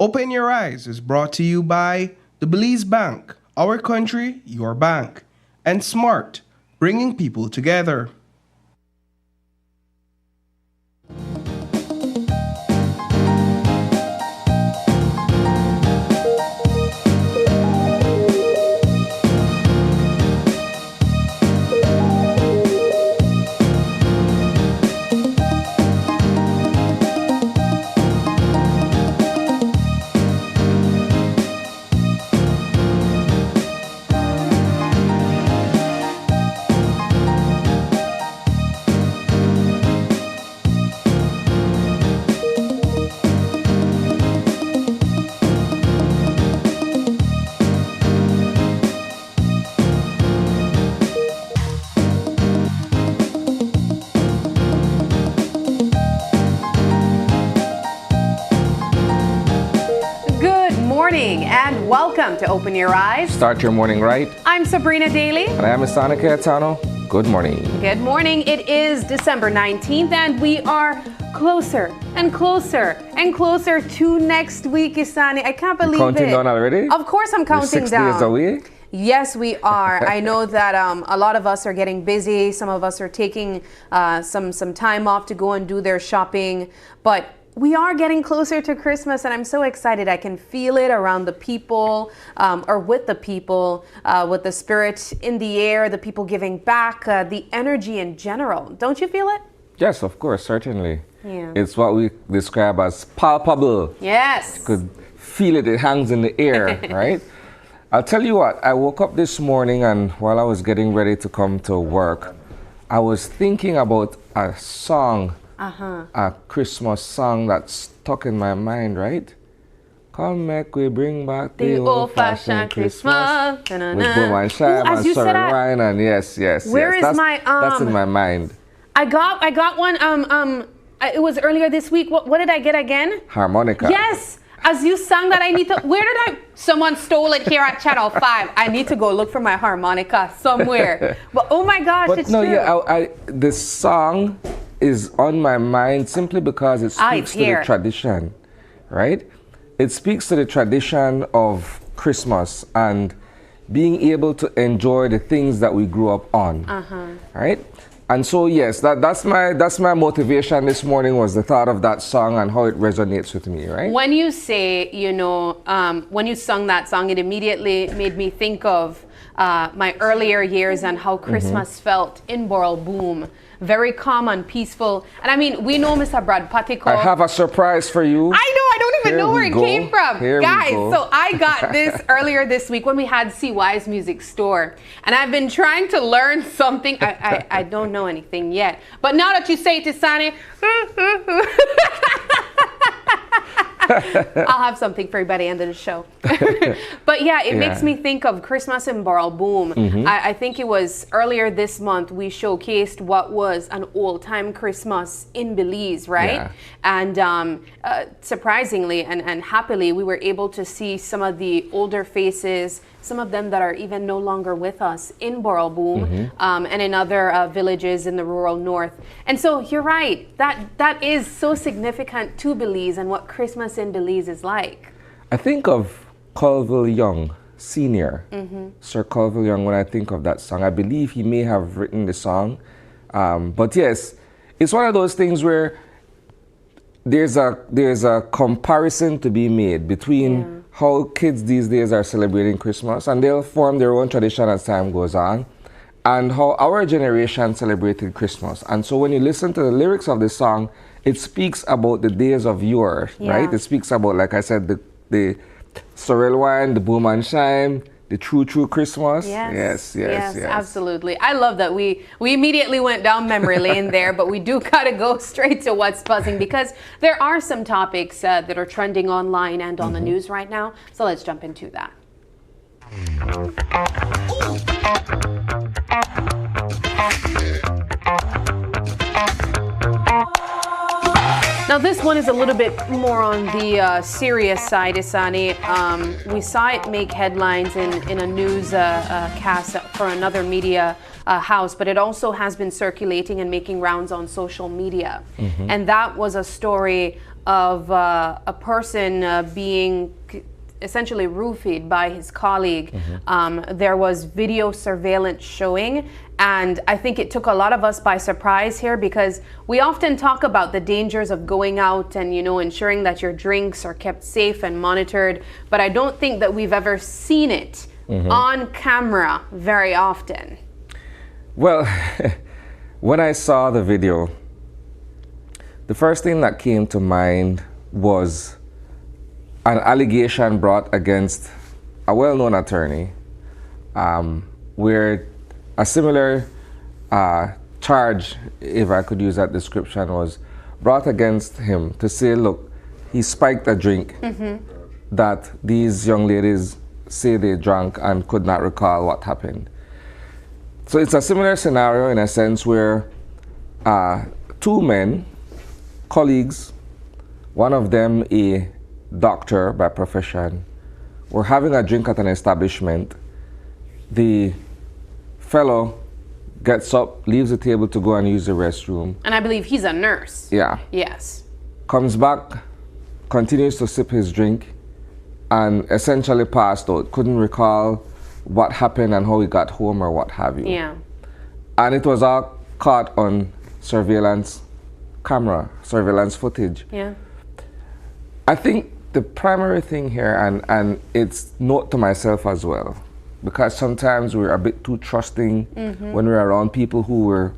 Open Your Eyes is brought to you by the Belize Bank, our country, your bank, and Smart, bringing people together. Welcome to Open Your Eyes. Start your morning right. I'm Sabrina Daly. And I am Isana Cayetano. Good morning. Good morning. It is December 19th and we are closer and closer and closer to next week, Isani. I can't believe counting down already? Of course I'm counting We're 6 down. days away? Yes, we are. I know that a lot of us are getting busy. Some of us are taking some time off to go and do their shopping. But we are getting closer to Christmas, and I'm so excited. I can feel it around the people, or with the people, with the spirit in the air, the people giving back, the energy in general. Don't you feel it? Yes, of course, certainly. Yeah. It's what we describe as palpable. Yes. You could feel it. It hangs in the air, right? I'll tell you what, I woke up this morning, and while I was getting ready to come to work, I was thinking about a song, a Christmas song that stuck in my mind, right? Come make we bring back the old-fashioned Christmas with boom and shine and sorry wine and yes. Where is my That's in my mind. I got one. It was earlier this week. What did I get again? Harmonica. Yes. As you sang that, I need to. Where did someone stole it here at Channel 5. I need to go look for my harmonica somewhere. But oh my gosh, but it's no, true. Yeah, the song is on my mind simply because it speaks to the tradition, right? It speaks to the tradition of Christmas and being able to enjoy the things that we grew up on, right? And so yes, that's my motivation this morning, was the thought of that song and how it resonates with me, right? When you say, when you sung that song, it immediately made me think of my earlier years and how Christmas felt in Boral Boom. Very calm and peaceful. And I mean, we know Mr. Brad Patico. I have a surprise for you. I know, I don't even know where it came from. Guys, so I got this earlier this week when we had CY's Music Store. And I've been trying to learn something. I don't know anything yet. But now that you say it to Sani, I'll have something for you by the end of the show. But yeah, it makes me think of Christmas in Boral Boom. I think it was earlier this month we showcased what was an old-time Christmas in Belize, right? Yeah. And surprisingly and happily, we were able to see some of the older faces, some of them that are even no longer with us in Boral Boom, and in other villages in the rural north. And so you're right, that is so significant to Belize and what Christmas in Belize is like. I think of Colville Young, Senior, Sir Colville Young, when I think of that song. I believe he may have written the song. But yes, it's one of those things where there's a comparison to be made between how kids these days are celebrating Christmas, and they'll form their own tradition as time goes on, and how our generation celebrated Christmas. And so when you listen to the lyrics of the song, it speaks about the days of yore, right? It speaks about, like I said, the sorrel wine, the boom and shine, the true Christmas. Yes, absolutely. I love that we immediately went down memory lane there, but we do gotta go straight to what's buzzing, because there are some topics that are trending online and on the news right now. So let's jump into that. Now this one is a little bit more on the serious side, Isani. We saw it make headlines in a news cast for another media house, but it also has been circulating and making rounds on social media. And that was a story of a person being essentially roofied by his colleague. There was video surveillance showing, and I think it took a lot of us by surprise here, because we often talk about the dangers of going out and, you know, ensuring that your drinks are kept safe and monitored, but I don't think that we've ever seen it on camera very often. Well, when I saw the video, the first thing that came to mind was an allegation brought against a well-known attorney, where a similar charge, if I could use that description, was brought against him to say, look, he spiked a drink that these young ladies say they drank and could not recall what happened. So it's a similar scenario in a sense where two men, colleagues, one of them a doctor by profession, were having a drink at an establishment. The fellow gets up, leaves the table to go and use the restroom. And I believe he's a nurse. Yeah. Yes. Comes back, continues to sip his drink, and essentially passed out. Couldn't recall what happened and how he got home or what have you. Yeah. And it was all caught on surveillance camera, surveillance footage. Yeah. I think the primary thing here, and it's note to myself as well, because sometimes we're a bit too trusting when we're around people who we're,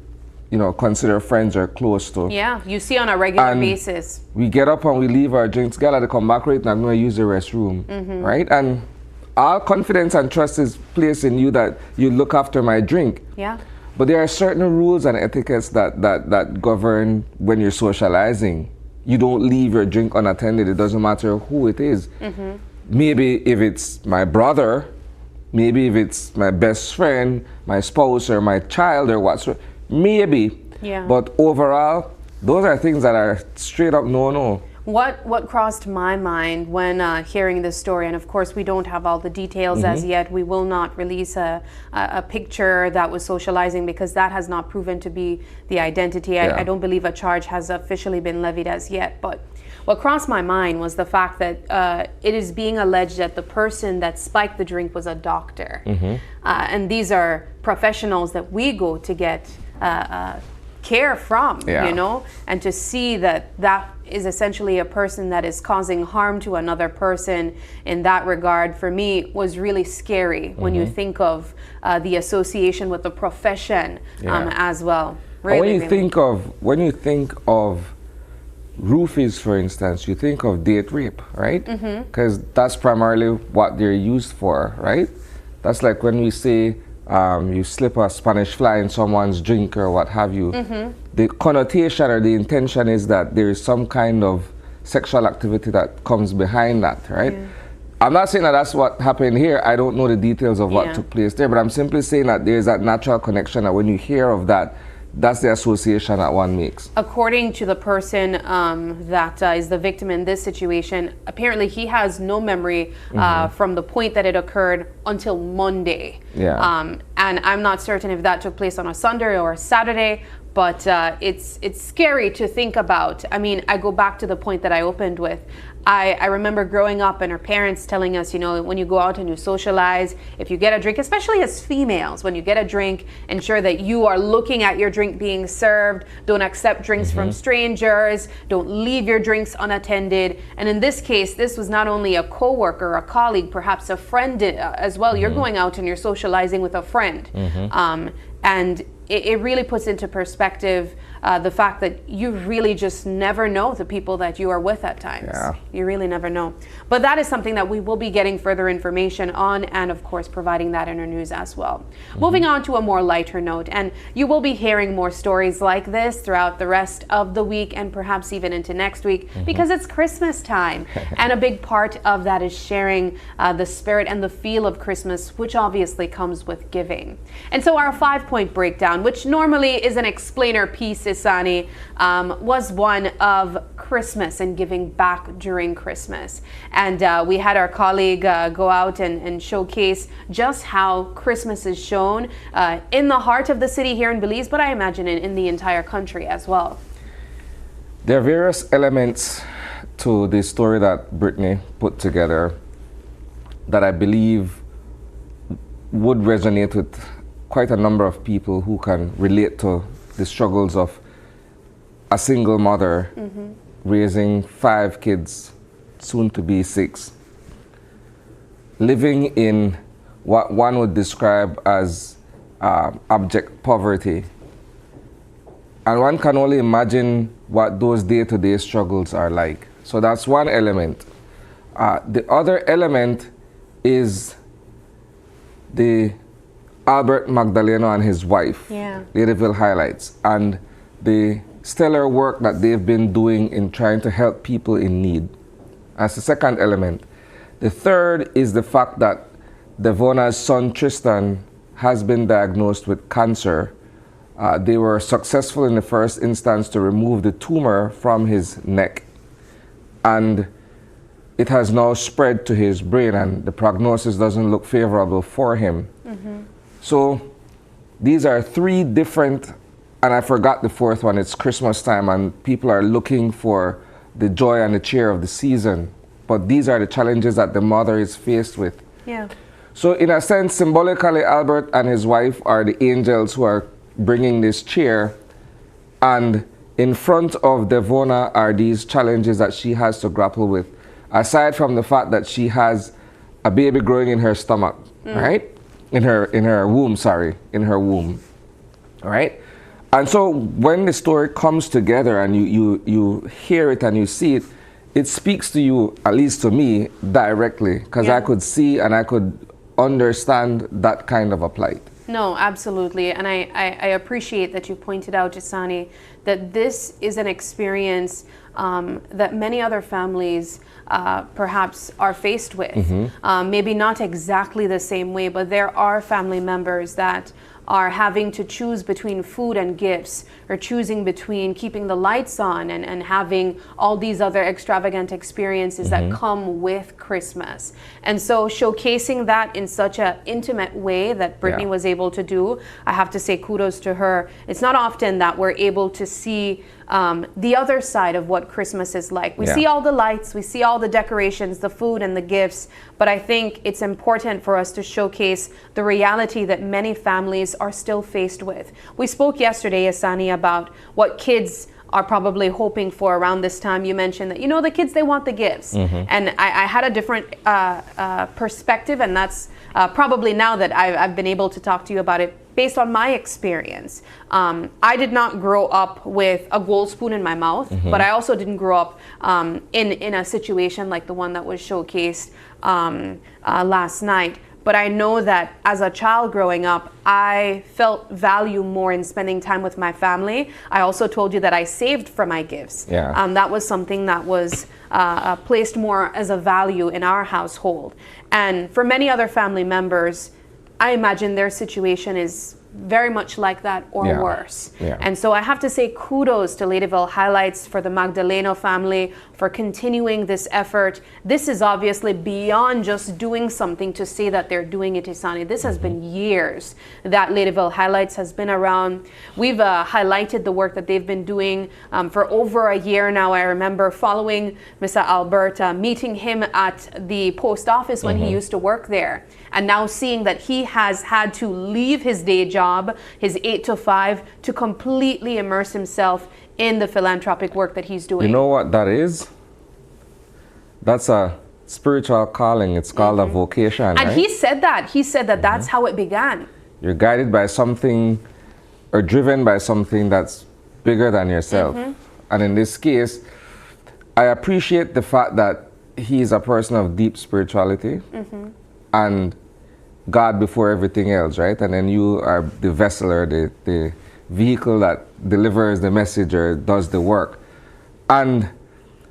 you know, consider friends or close to. Yeah, you see on a regular basis. We get up and we leave our drinks, gotta come back right now, I'm gonna use the restroom, right? And our confidence and trust is placed in you that you look after my drink. Yeah. But there are certain rules and etiquettes that govern when you're socializing. You don't leave your drink unattended. It doesn't matter who it is. Maybe if it's my brother, maybe if it's my best friend, my spouse, or my child, or whatsoever. Maybe. Yeah. But overall, those are things that are straight up no-no. What crossed my mind when hearing this story, and of course we don't have all the details as yet. We will not release a picture that was socializing, because that has not proven to be the identity. I don't believe a charge has officially been levied as yet. But what crossed my mind was the fact that it is being alleged that the person that spiked the drink was a doctor. And these are professionals that we go to get care from, you know, and to see that that is essentially a person that is causing harm to another person in that regard, for me, was really scary when you think of the association with the profession as well. Really, when you think of roofies, for instance, you think of date rape, right? Because that's primarily what they're used for, right? That's like when we say you slip a Spanish fly in someone's drink or what have you. The connotation or the intention is that there is some kind of sexual activity that comes behind that, right? I'm not saying that that's what happened here. I don't know the details of what took place there, but I'm simply saying that there's that natural connection that when you hear of that, that's the association that one makes. According to the person that is the victim in this situation, apparently he has no memory from the point that it occurred until Monday. And I'm not certain if that took place on a Sunday or a Saturday, but it's scary to think about. I mean, I go back to the point that I opened with. I remember growing up and our parents telling us, you know, when you go out and you socialize, if you get a drink, especially as females, when you get a drink, ensure that you are looking at your drink being served. Don't accept drinks from strangers. Don't leave your drinks unattended. And in this case, this was not only a coworker, a colleague, perhaps a friend as well. You're going out and you're socializing with a friend. And it really puts into perspective the fact that you really just never know the people that you are with at times. You really never know. But that is something that we will be getting further information on, and of course providing that in our news as well. Moving on to a more lighter note, and you will be hearing more stories like this throughout the rest of the week and perhaps even into next week, because it's Christmas time. And a big part of that is sharing the spirit and the feel of Christmas, which obviously comes with giving. And so our 5-point breakdown, which normally is an explainer piece, Isani, was one of Christmas and giving back during Christmas. And we had our colleague go out and showcase just how Christmas is shown in the heart of the city here in Belize, but I imagine in the entire country as well. There are various elements to the story that Brittany put together that I believe would resonate with quite a number of people who can relate to the struggles of a single mother raising 5 kids, soon to be 6, living in what one would describe as abject poverty. And one can only imagine what those day-to-day struggles are like. So that's one element. The other element is the Albert Magdaleno and his wife, Ladyville Highlights, and the stellar work that they've been doing in trying to help people in need. That's the second element. The third is the fact that Devona's son Tristan has been diagnosed with cancer. They were successful in the first instance to remove the tumor from his neck, and it has now spread to his brain, and the prognosis doesn't look favorable for him. So these are 3 different, and I forgot the 4th one. It's Christmas time and people are looking for the joy and the cheer of the season. But these are the challenges that the mother is faced with. So in a sense, symbolically, Albert and his wife are the angels who are bringing this cheer, and in front of Devona are these challenges that she has to grapple with, aside from the fact that she has a baby growing in her stomach, right? In her womb, in her womb, all right? And so when the story comes together and you hear it and you see it, it speaks to you, at least to me, directly, because I could see and I could understand that kind of a plight. No, absolutely. And I appreciate that you pointed out, Jasani, that this is an experience that many other families perhaps are faced with. Maybe not exactly the same way, but there are family members that are having to choose between food and gifts, or choosing between keeping the lights on and having all these other extravagant experiences that come with Christmas. And so showcasing that in such an intimate way that Brittany was able to do, I have to say kudos to her. It's not often that we're able to see the other side of what Christmas is like. We see all the lights, we see all the decorations, the food and the gifts, but I think it's important for us to showcase the reality that many families are still faced with. We spoke yesterday, Asani, about what kids are probably hoping for around this time. You mentioned that, the kids, they want the gifts. And I had a different perspective, and that's probably now that I've been able to talk to you about it, based on my experience. I did not grow up with a gold spoon in my mouth, but I also didn't grow up in a situation like the one that was showcased last night. But I know that as a child growing up, I felt value more in spending time with my family. I also told you that I saved for my gifts. That was something that was placed more as a value in our household. And for many other family members, I imagine their situation is very much like that or worse. And so I have to say kudos to Ladyville Highlights, for the Magdaleno family, for continuing this effort. This is obviously beyond just doing something to say that they're doing it, Isani. This has been years that Ladyville Highlights has been around. We've highlighted the work that they've been doing for over a year now. I remember following Mr. Albert, meeting him at the post office when he used to work there, and now seeing that he has had to leave his day job, his 8 to 5, to completely immerse himself in the philanthropic work that he's doing. You know what that is? That's a spiritual calling. It's called a vocation, and right? he said that that's how it began. You're guided by something, or driven by something that's bigger than yourself. And in this case, I appreciate the fact that he's a person of deep spirituality and God before everything else, right? And then you are the vessel, or the vehicle that delivers the message or does the work. And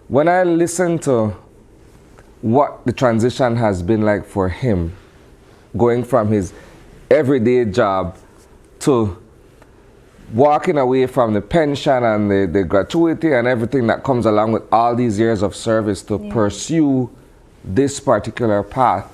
when I listen to what the transition has been like for him, going from his everyday job to walking away from the pension and the gratuity and everything that comes along with all these years of service to pursue this particular path.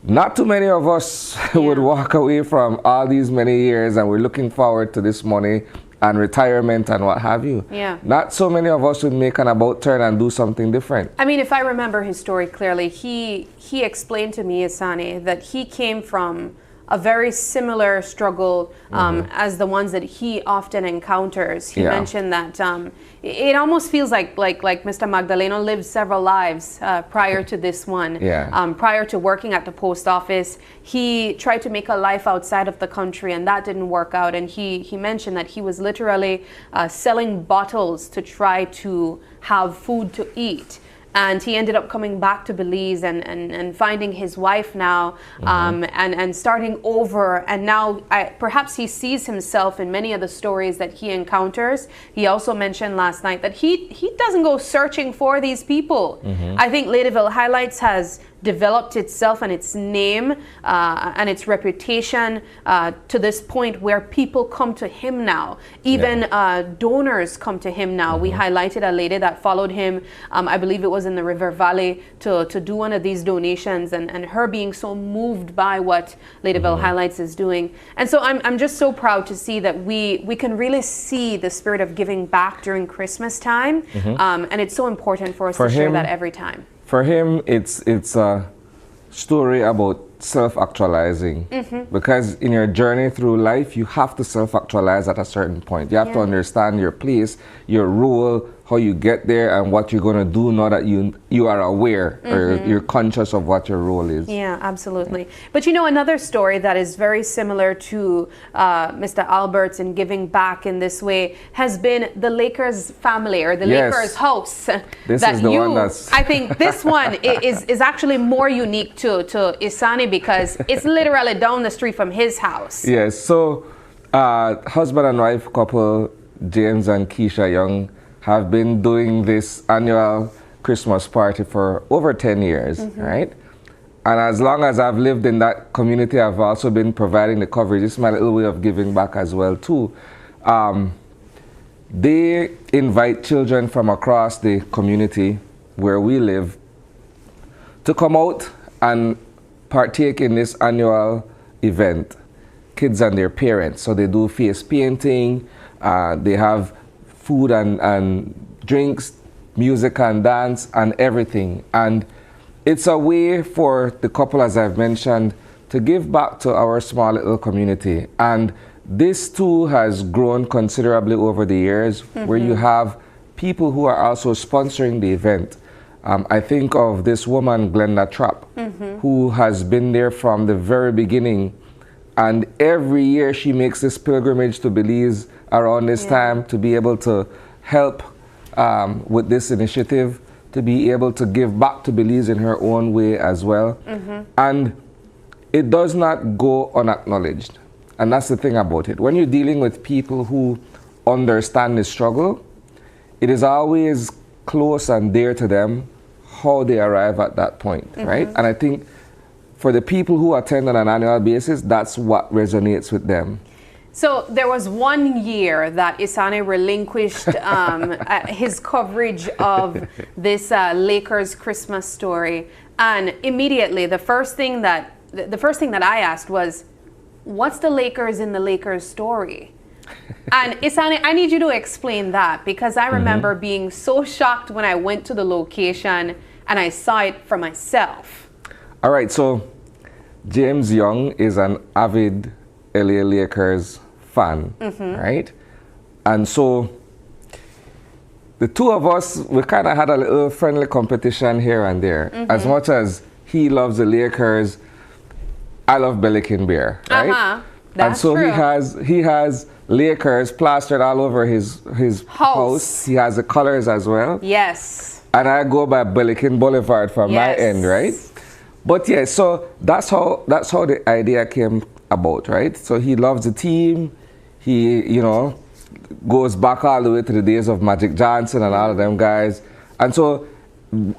Not too many of us would walk away from all these many years, and we're looking forward to this money and retirement and what have you. Yeah. Not so many of us would make an about turn and do something different. I mean, if I remember his story clearly, he explained to me, Isani, that he came from a very similar struggle as the ones that he often encounters. He mentioned that it almost feels like Mr. Magdaleno lived several lives prior to this one. Prior to working at the post office, he tried to make a life outside of the country, and that didn't work out. And he mentioned that he was literally selling bottles to try to have food to eat. And he ended up coming back to Belize and finding his wife now and starting over. And now perhaps he sees himself in many of the stories that he encounters. He also mentioned last night that he doesn't go searching for these people. I think Ladyville Highlights has developed itself and its name and its reputation to this point where people come to him now. Even donors come to him now. We highlighted a lady that followed him, I believe it was in the River Valley, to do one of these donations, and her being so moved by what Ladyville Highlights is doing. And so I'm just so proud to see that we can really see the spirit of giving back during Christmas time. And it's so important for us to share that every time. For him, it's a story about self-actualizing, because in your journey through life, you have to self-actualize at a certain point. You have to understand your place, your role, how you get there, and what you're going to do now that you are aware or you're conscious of what your role is. Yeah, absolutely. But you know, another story that is very similar to Mr. Albert's in giving back in this way has been the Lakers family, or the Lakers house. This is the one that's... I think this one is actually more unique to Isani, because it's literally down the street from his house. Yes, so husband and wife couple, James and Keisha Young, have been doing this annual Christmas party for over 10 years, right? And as long as I've lived in that community, I've also been providing the coverage. This is my little way of giving back as well too. They invite children from across the community where we live to come out and partake in this annual event, kids and their parents. So they do face painting, they have food and drinks, music and dance and everything. And it's a way for the couple, as I've mentioned, to give back to our small little community. And this too has grown considerably over the years, where you have people who are also sponsoring the event. I think of this woman, Glenda Trapp, who has been there from the very beginning. And every year she makes this pilgrimage to Belize around this time to be able to help with this initiative, to be able to give back to Belize in her own way as well. And it does not go unacknowledged. And that's the thing about it. When you're dealing with people who understand the struggle, it is always close and dear to them how they arrive at that point, right? And I think for the people who attend on an annual basis, that's what resonates with them. So there was one year that Isani relinquished his coverage of this Lakers Christmas story, and immediately the first thing that I asked was, what's the Lakers in the Lakers story? And Isani, I need you to explain that, because I remember being so shocked when I went to the location and I saw it for myself. All right, so James Young is an avid LA Lakers fan, right? And so the two of us, we kind of had a little friendly competition here and there. As much as he loves the Lakers, I love Bellikin beer, right? That's and so true. he has Lakers plastered all over his house. He has the colors as well. Yes. And I go by Bellikin Boulevard from my end, right? But yeah, so that's how the idea came about, right? So he loves the team. He, you know, goes back all the way to the days of Magic Johnson and all of them guys. And so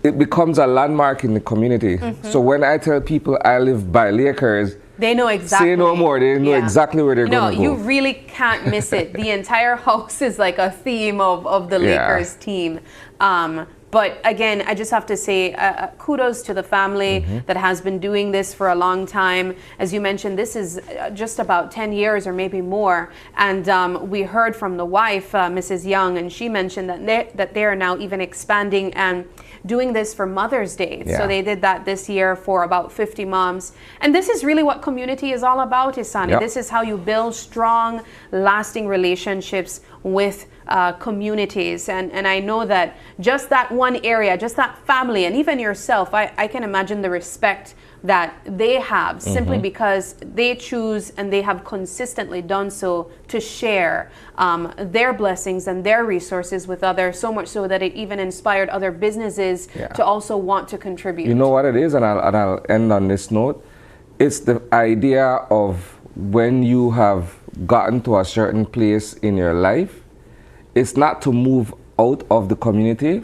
it becomes a landmark in the community. So when I tell people I live by Lakers, they know exactly. Say no more. They know exactly where they're going to go. No, you really can't miss it. The entire house is like a theme of the Lakers team. But again, I just have to say kudos to the family that has been doing this for a long time. As you mentioned, this is just about 10 years or maybe more. And we heard from the wife, Mrs. Young, and she mentioned that they are now even expanding and doing this for Mother's Day. Yeah. So they did that this year for about 50 moms. And this is really what community is all about, Isani. Yep. This is how you build strong, lasting relationships with communities. And I know that just that one area, just that family, and even yourself, I can imagine the respect that they have simply because they choose and they have consistently done so to share their blessings and their resources with others, so much so that it even inspired other businesses to also want to contribute. You know what it is, and I'll end on this note. It's the idea of when you have gotten to a certain place in your life, it's not to move out of the community,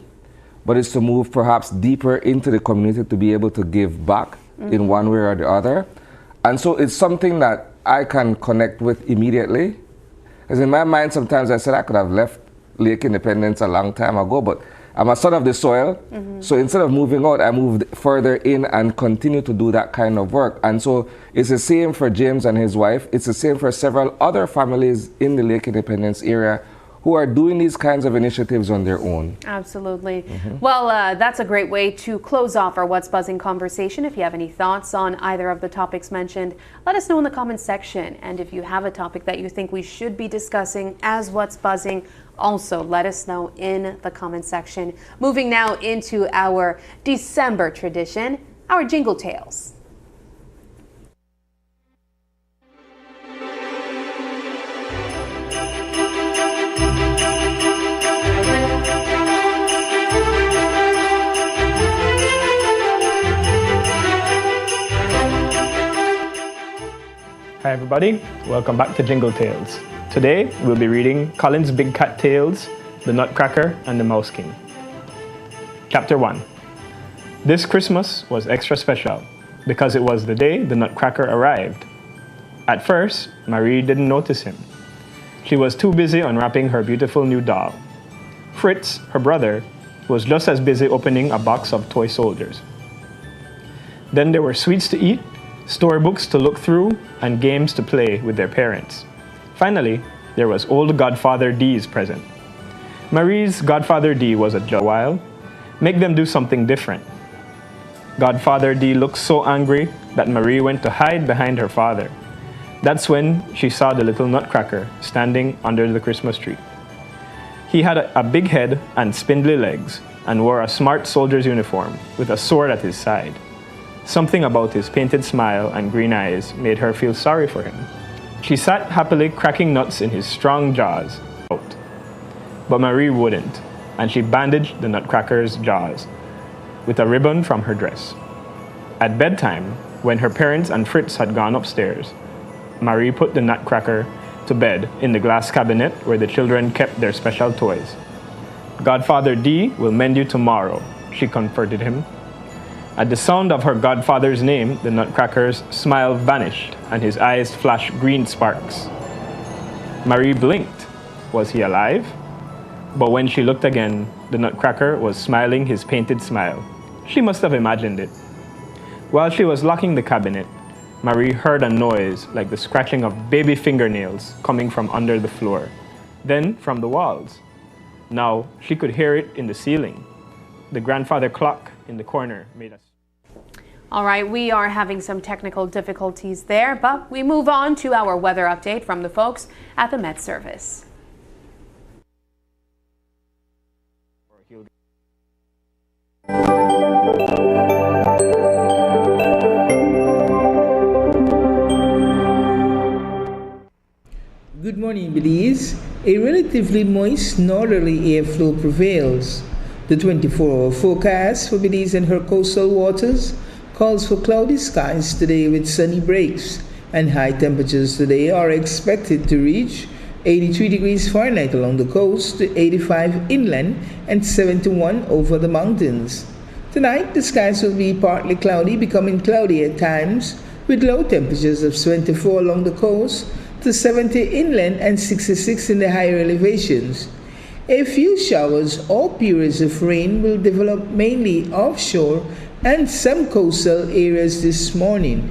but it's to move perhaps deeper into the community to be able to give back in one way or the other. And so it's something that I can connect with immediately. Because in my mind, sometimes I said I could have left Lake Independence a long time ago, but I'm a son of the soil. So instead of moving out, I moved further in and continue to do that kind of work. And so it's the same for James and his wife. It's the same for several other families in the Lake Independence area who are doing these kinds of initiatives on their own. Absolutely. Well, that's a great way to close off our What's Buzzing conversation. If you have any thoughts on either of the topics mentioned, let us know in the comments section. And if you have a topic that you think we should be discussing as What's Buzzing, also let us know in the comments section. Moving now into our December tradition, our Jingle Tales. Hi everybody, welcome back to Jingle Tales. Today we'll be reading Colin's Big Cat Tales, The Nutcracker and the Mouse King. Chapter 1. This Christmas was extra special because it was the day the Nutcracker arrived. At first, Marie didn't notice him. She was too busy unwrapping her beautiful new doll. Fritz, her brother, was just as busy opening a box of toy soldiers. Then there were sweets to eat, storybooks to look through, and games to play with their parents. Finally, there was old Godfather D's present. Marie's Godfather D was a while. Make them do something different. Godfather D looked so angry that Marie went to hide behind her father. That's when she saw the little Nutcracker standing under the Christmas tree. He had a big head and spindly legs and wore a smart soldier's uniform with a sword at his side. Something about his painted smile and green eyes made her feel sorry for him. She sat happily cracking nuts in his strong jaws. But Marie wouldn't, and she bandaged the Nutcracker's jaws with a ribbon from her dress. At bedtime, when her parents and Fritz had gone upstairs, Marie put the Nutcracker to bed in the glass cabinet where the children kept their special toys. Godfather D will mend you tomorrow, she comforted him. At the sound of her godfather's name, the Nutcracker's smile vanished and his eyes flashed green sparks. Marie blinked. Was he alive? But when she looked again, the Nutcracker was smiling his painted smile. She must have imagined it. While she was locking the cabinet, Marie heard a noise like the scratching of baby fingernails coming from under the floor, then from the walls. Now she could hear it in the ceiling. The grandfather clock in the corner made us. All right, we are having some technical difficulties there, but we move on to our weather update from the folks at the Met Service. Good morning, Belize. A relatively moist northerly airflow prevails. The 24-hour forecast for Belize and her coastal waters calls for cloudy skies today with sunny breaks, and high temperatures today are expected to reach 83 degrees Fahrenheit along the coast, to 85 inland, and 71 over the mountains. Tonight, the skies will be partly cloudy, becoming cloudy at times, with low temperatures of 24 along the coast, to 70 inland and 66 in the higher elevations. A few showers or periods of rain will develop mainly offshore and some coastal areas this morning.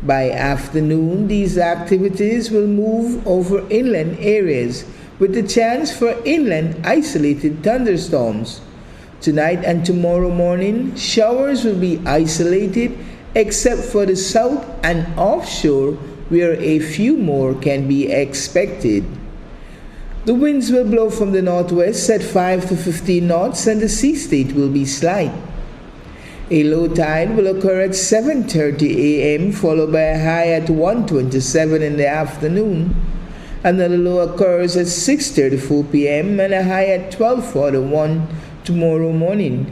By afternoon, these activities will move over inland areas with the chance for inland isolated thunderstorms. Tonight and tomorrow morning, showers will be isolated except for the south and offshore where a few more can be expected. The winds will blow from the northwest at 5 to 15 knots and the sea state will be slight. A low tide will occur at 7:30 a.m. followed by a high at 1:27 in the afternoon. Another low occurs at 6:34 p.m. and a high at 12:41 tomorrow morning.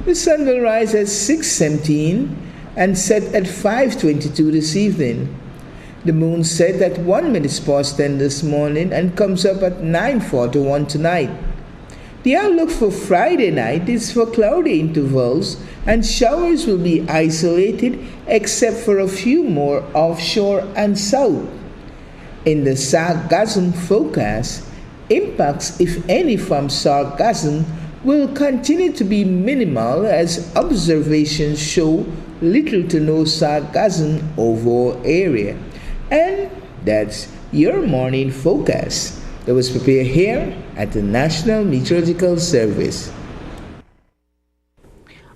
The sun will rise at 6:17 and set at 5:22 this evening. The moon set at 1 minute past 10 this morning and comes up at 9:41 tonight. The outlook for Friday night is for cloudy intervals and showers will be isolated except for a few more offshore and south. In the sargassum forecast, impacts, if any, from sargassum will continue to be minimal as observations show little to no sargassum over area. And that's your morning forecast that was prepared here at the National Meteorological Service.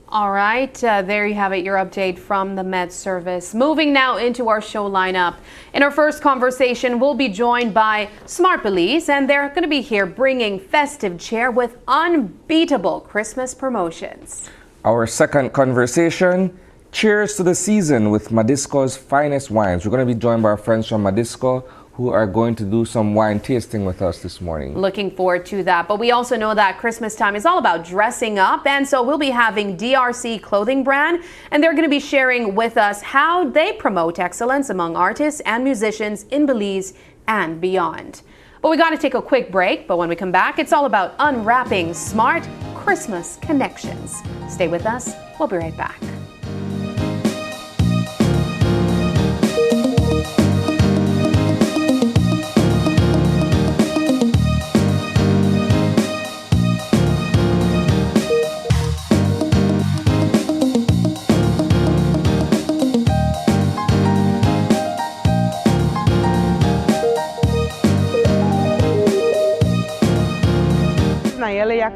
All right, there you have it, your update from the Met Service. Moving now into our show lineup. In our first conversation, we'll be joined by Smart Belize, and they're going to be here bringing festive cheer with unbeatable Christmas promotions. Our second conversation, cheers to the season with Madisco's finest wines. We're going to be joined by our friends from Madisco who are going to do some wine tasting with us this morning. Looking forward to that. But we also know that Christmas time is all about dressing up. And so we'll be having DRC Clothing Brand, and they're going to be sharing with us how they promote excellence among artists and musicians in Belize and beyond. But we got to take a quick break. But when we come back, it's all about unwrapping smart Christmas connections. Stay with us. We'll be right back.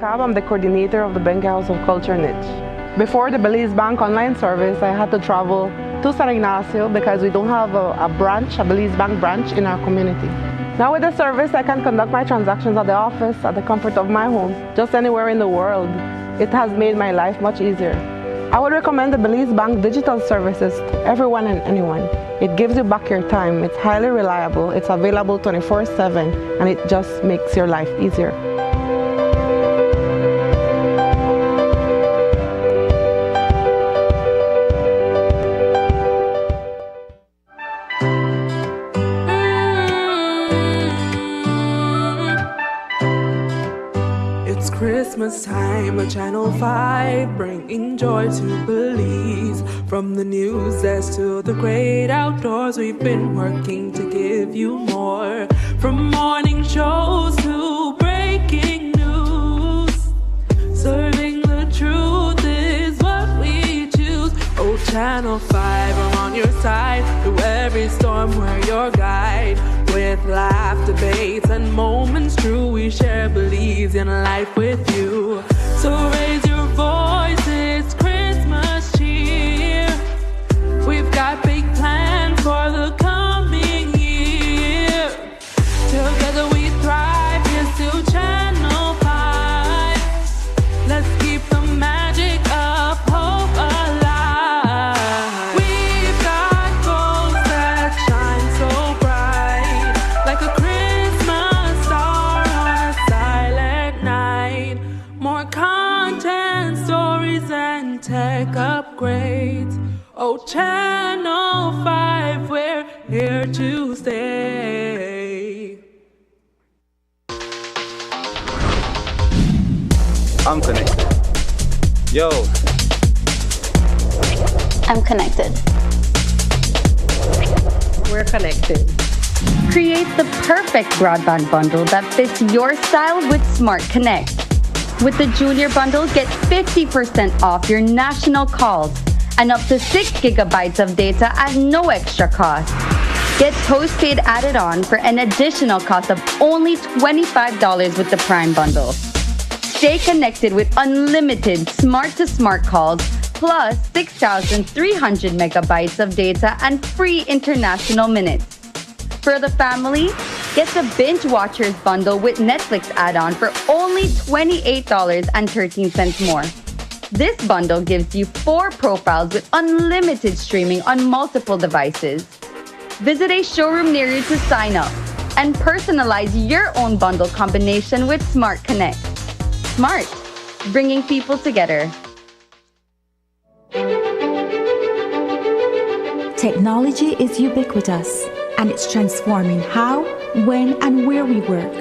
I'm the coordinator of the Benga House of Culture niche. Before the Belize Bank online service, I had to travel to San Ignacio because we don't have a Belize Bank branch in our community. Now with the service, I can conduct my transactions at the office, at the comfort of my home, just anywhere in the world. It has made my life much easier. I would recommend the Belize Bank digital services to everyone and anyone. It gives you back your time, it's highly reliable, it's available 24/7, and it just makes your life easier. Christmas time, a Channel 5 bringing joy to Belize. From the news desk to the great outdoors, we've been working to give you more. From morning shows to breaking news, serving the truth is what we choose. Oh, Channel 5, I'm on your side. Through every storm, we're your guide. With laugh, debates, and moments true, we share Belizean life with you. So raise your voices, Christmas cheer. We've got big plans for the coming year. Together we thrive, here's to Channel 5. Let's keep the magic of hope alive. We've got goals that shine so bright, like a Christmas star on a silent night. More content, stories, and tech upgrades. Oh, Channel 5, we're here to stay. I'm connected. Yo. I'm connected. We're connected. Create the perfect broadband bundle that fits your style with Smart Connect. With the Junior Bundle, get 50% off your national calls and up to 6 gigabytes of data at no extra cost. Get postpaid added on for an additional cost of only $25 with the Prime Bundle. Stay connected with unlimited smart-to-smart calls plus 6,300 megabytes of data and free international minutes. For the family, get the Binge Watchers Bundle with Netflix add-on for only $28.13 more. This bundle gives you 4 profiles with unlimited streaming on multiple devices. Visit a showroom near you to sign up and personalize your own bundle combination with Smart Connect. Smart, bringing people together. Technology is ubiquitous, and it's transforming how, when, and where we work.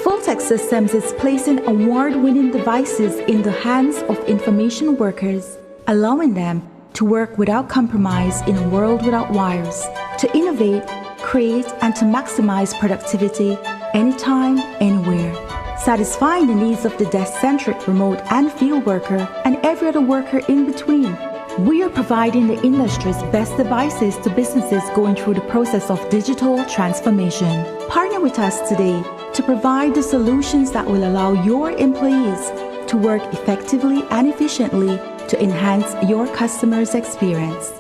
Full-Tech Systems is placing award-winning devices in the hands of information workers, allowing them to work without compromise in a world without wires, to innovate, create, and to maximize productivity anytime, anywhere, satisfying the needs of the desk-centric remote and field worker and every other worker in between. We are providing the industry's best devices to businesses going through the process of digital transformation. Partner with us today to provide the solutions that will allow your employees to work effectively and efficiently to enhance your customers' experience.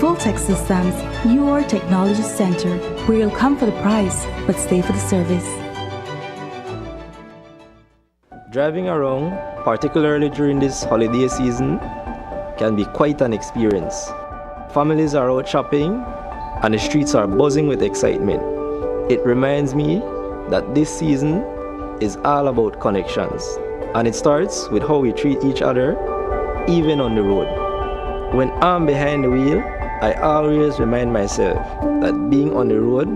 Full-Tech Systems, your technology center, where you'll come for the price, but stay for the service. Driving around, particularly during this holiday season, can be quite an experience. Families are out shopping, and the streets are buzzing with excitement. It reminds me that this season is all about connections, and it starts with how we treat each other, even on the road. When I'm behind the wheel, I always remind myself that being on the road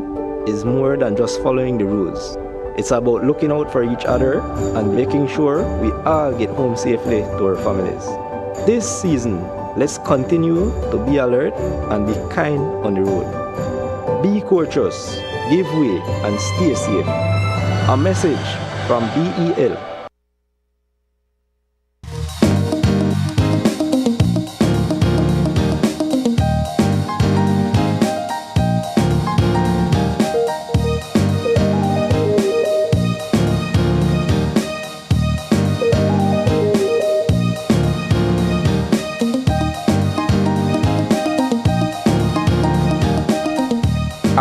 is more than just following the rules. It's about looking out for each other and making sure we all get home safely to our families. This season, let's continue to be alert and be kind on the road. Be courteous, give way, and stay safe. A message from BEL.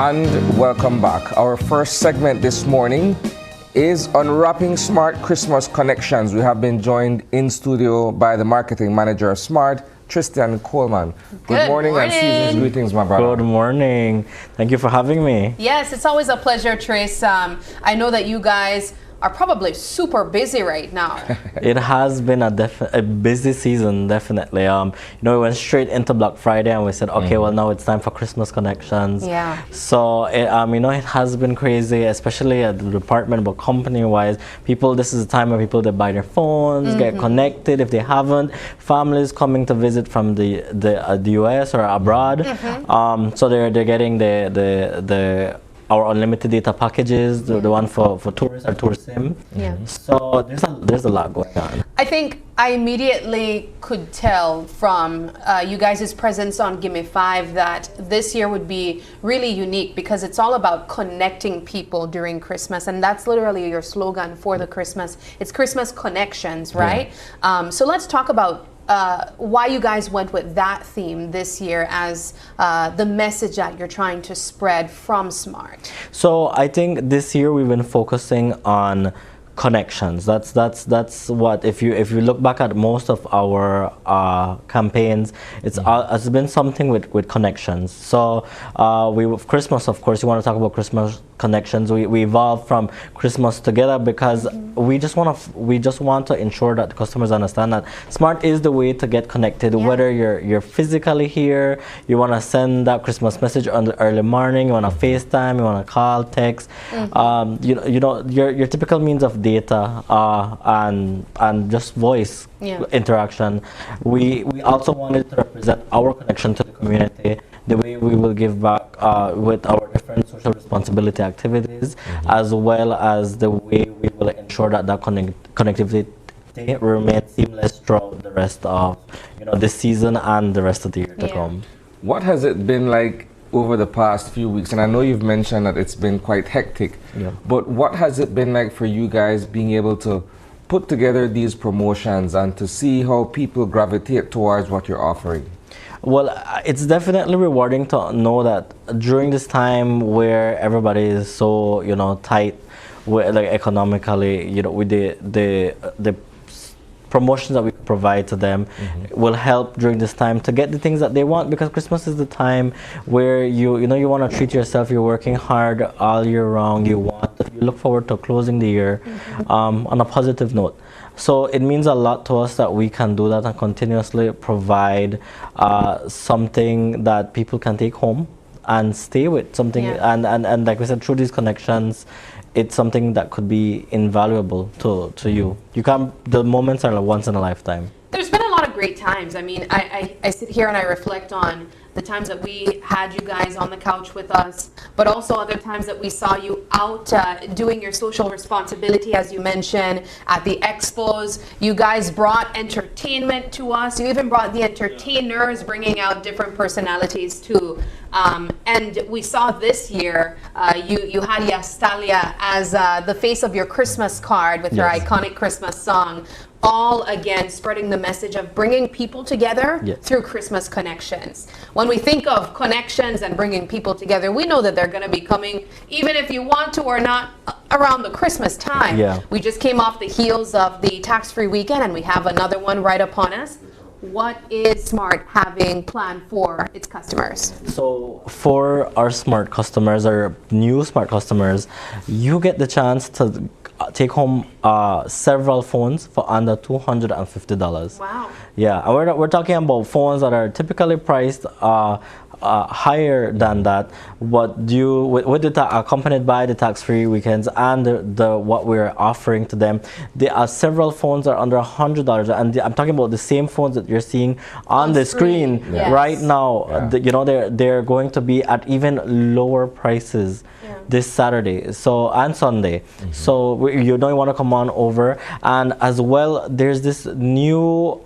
And welcome back. Our first segment this morning is Unwrapping Smart Christmas Connections. We have been joined in studio by the marketing manager of Smart, Tristan Coleman. Good morning and season's greetings, my brother. Good morning. Thank you for having me. Yes, it's always a pleasure, Tris. I know that you guys are probably super busy right now. It has been a busy season, definitely. We went straight into Black Friday and we said, okay, well, now it's time for Christmas connections. Yeah. So, it has been crazy, especially at the department, but company-wise. This is the time where people, they buy their phones, get connected if they haven't. Families coming to visit from the US or abroad. So they're getting our unlimited data packages, the one for tourists or tour sim. Yeah. So there's a lot going on. I think I immediately could tell from you guys' presence on Gimme 5 that this year would be really unique because it's all about connecting people during Christmas, and that's literally your slogan for the Christmas. It's Christmas Connections, right? Yeah. So let's talk about why you guys went with that theme this year as the message that you're trying to spread from Smart. So I think this year we've been focusing on connections. That's what, if you look back at most of our campaigns, it's been something with connections. So with Christmas, of course, you want to talk about connections. We evolved from Krismus together because we just want to ensure that the customers understand that Smart is the way to get connected. Whether you're physically here, you want to send that Krismus message on the early morning, you want to FaceTime, you want to call, text, your typical means of data and just voice interaction. We also wanted to represent our connection to the community, the way we will give back with our different social responsibility activities, as well as the way we will ensure that connectivity remains seamless throughout the rest of this season and the rest of the year to come. What has it been like over the past few weeks? And I know you've mentioned that it's been quite hectic, but what has it been like for you guys being able to put together these promotions and to see how people gravitate towards what you're offering? Well, it's definitely rewarding to know that during this time where everybody is so tight, like economically, with the promotions that we provide to them will help during this time to get the things that they want, because Krismus is the time where you want to treat yourself. You're working hard all year round. You look forward to closing the year on a positive note. So it means a lot to us that we can do that and continuously provide something that people can take home and stay with, something and like we said, through these connections, it's something that could be invaluable to you. The moments are like once in a lifetime. There's been a lot of great times. I mean, I sit here and I reflect on the times that we had you guys on the couch with us, but also other times that we saw you out doing your social responsibility, as you mentioned, at the expos. You guys brought entertainment to us. You even brought the entertainers, bringing out different personalities too. And we saw this year, you had Yastalia as the face of your Krismus card with your iconic Krismus song. All again spreading the message of bringing people together through Krismus connections. When we think of connections and bringing people together, we know that they're going to be coming, even if you want to or not, around the Krismus time. We just came off the heels of the tax-free weekend, and we have another one right upon us. What is Smart having planned for its customers? So for our Smart customers, our new Smart customers, you get the chance to take home several phones for under $250. Wow. Yeah, and we're talking about phones that are typically priced higher than that, but accompanied by the tax-free weekends and the what we're offering to them. There are several phones that are under $100, and I'm talking about the same phones that you're seeing on the screen right now. They're going to be at even lower prices this Saturday and Sunday. So you don't want to come on over. And as well, there's this new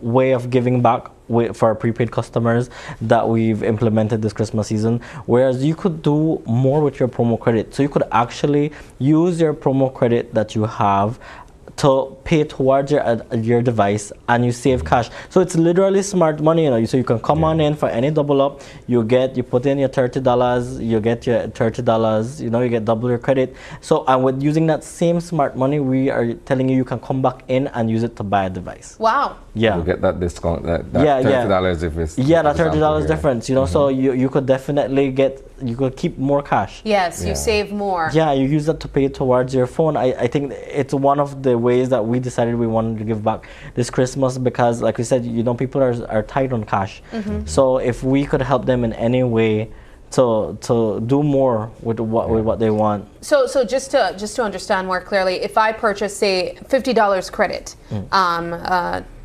way of giving back for our prepaid customers that we've implemented this Krismus season, whereas you could do more with your promo credit. So you could actually use your promo credit that you have to pay towards your device, and you save cash. So it's literally smart money, So you can come on in for any double up. You put in your $30, you get your $30. You get double your credit. So and with using that same smart money, we are telling you can come back in and use it to buy a device. Wow. Yeah. You get that discount, that $30 if it's that $30 difference. So you could definitely you could keep more cash. Yes, you save more. Yeah, you use that to pay towards your phone. I think it's one of the ways that we decided we wanted to give back this Krismus, because like we said, people are tight on cash. So if we could help them in any way to do more with what they want. So just to understand more clearly, if I purchase, say, $50 credit,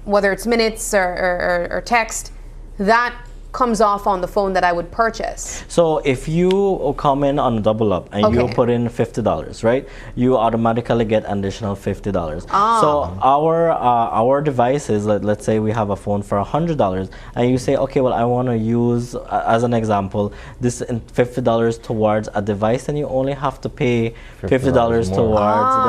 whether it's minutes or text, that comes off on the phone that I would purchase. So if you come in on a double up and you put in $50, right, you automatically get an additional $50. So our devices, let's say we have a phone for $100, and you say, okay, well, I want to use, as an example, this $50 towards a device, and you only have to pay $50 towards the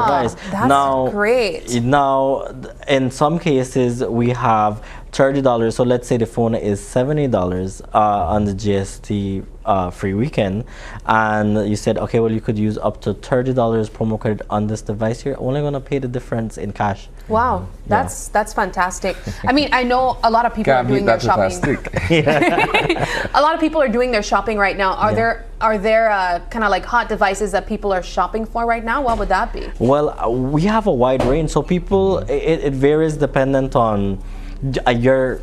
device. That's great. Now, in some cases, we have $30. So let's say the phone is $70 on the GST free weekend, and you said, okay, well, you could use up to $30 promo credit on this device. You're only going to pay the difference in cash. Wow, that's fantastic. I mean, I know a lot of people are doing their shopping. A lot of people are doing their shopping right now. Are there kind of like hot devices that people are shopping for right now? What would that be? Well, we have a wide range. So people, it varies dependent on your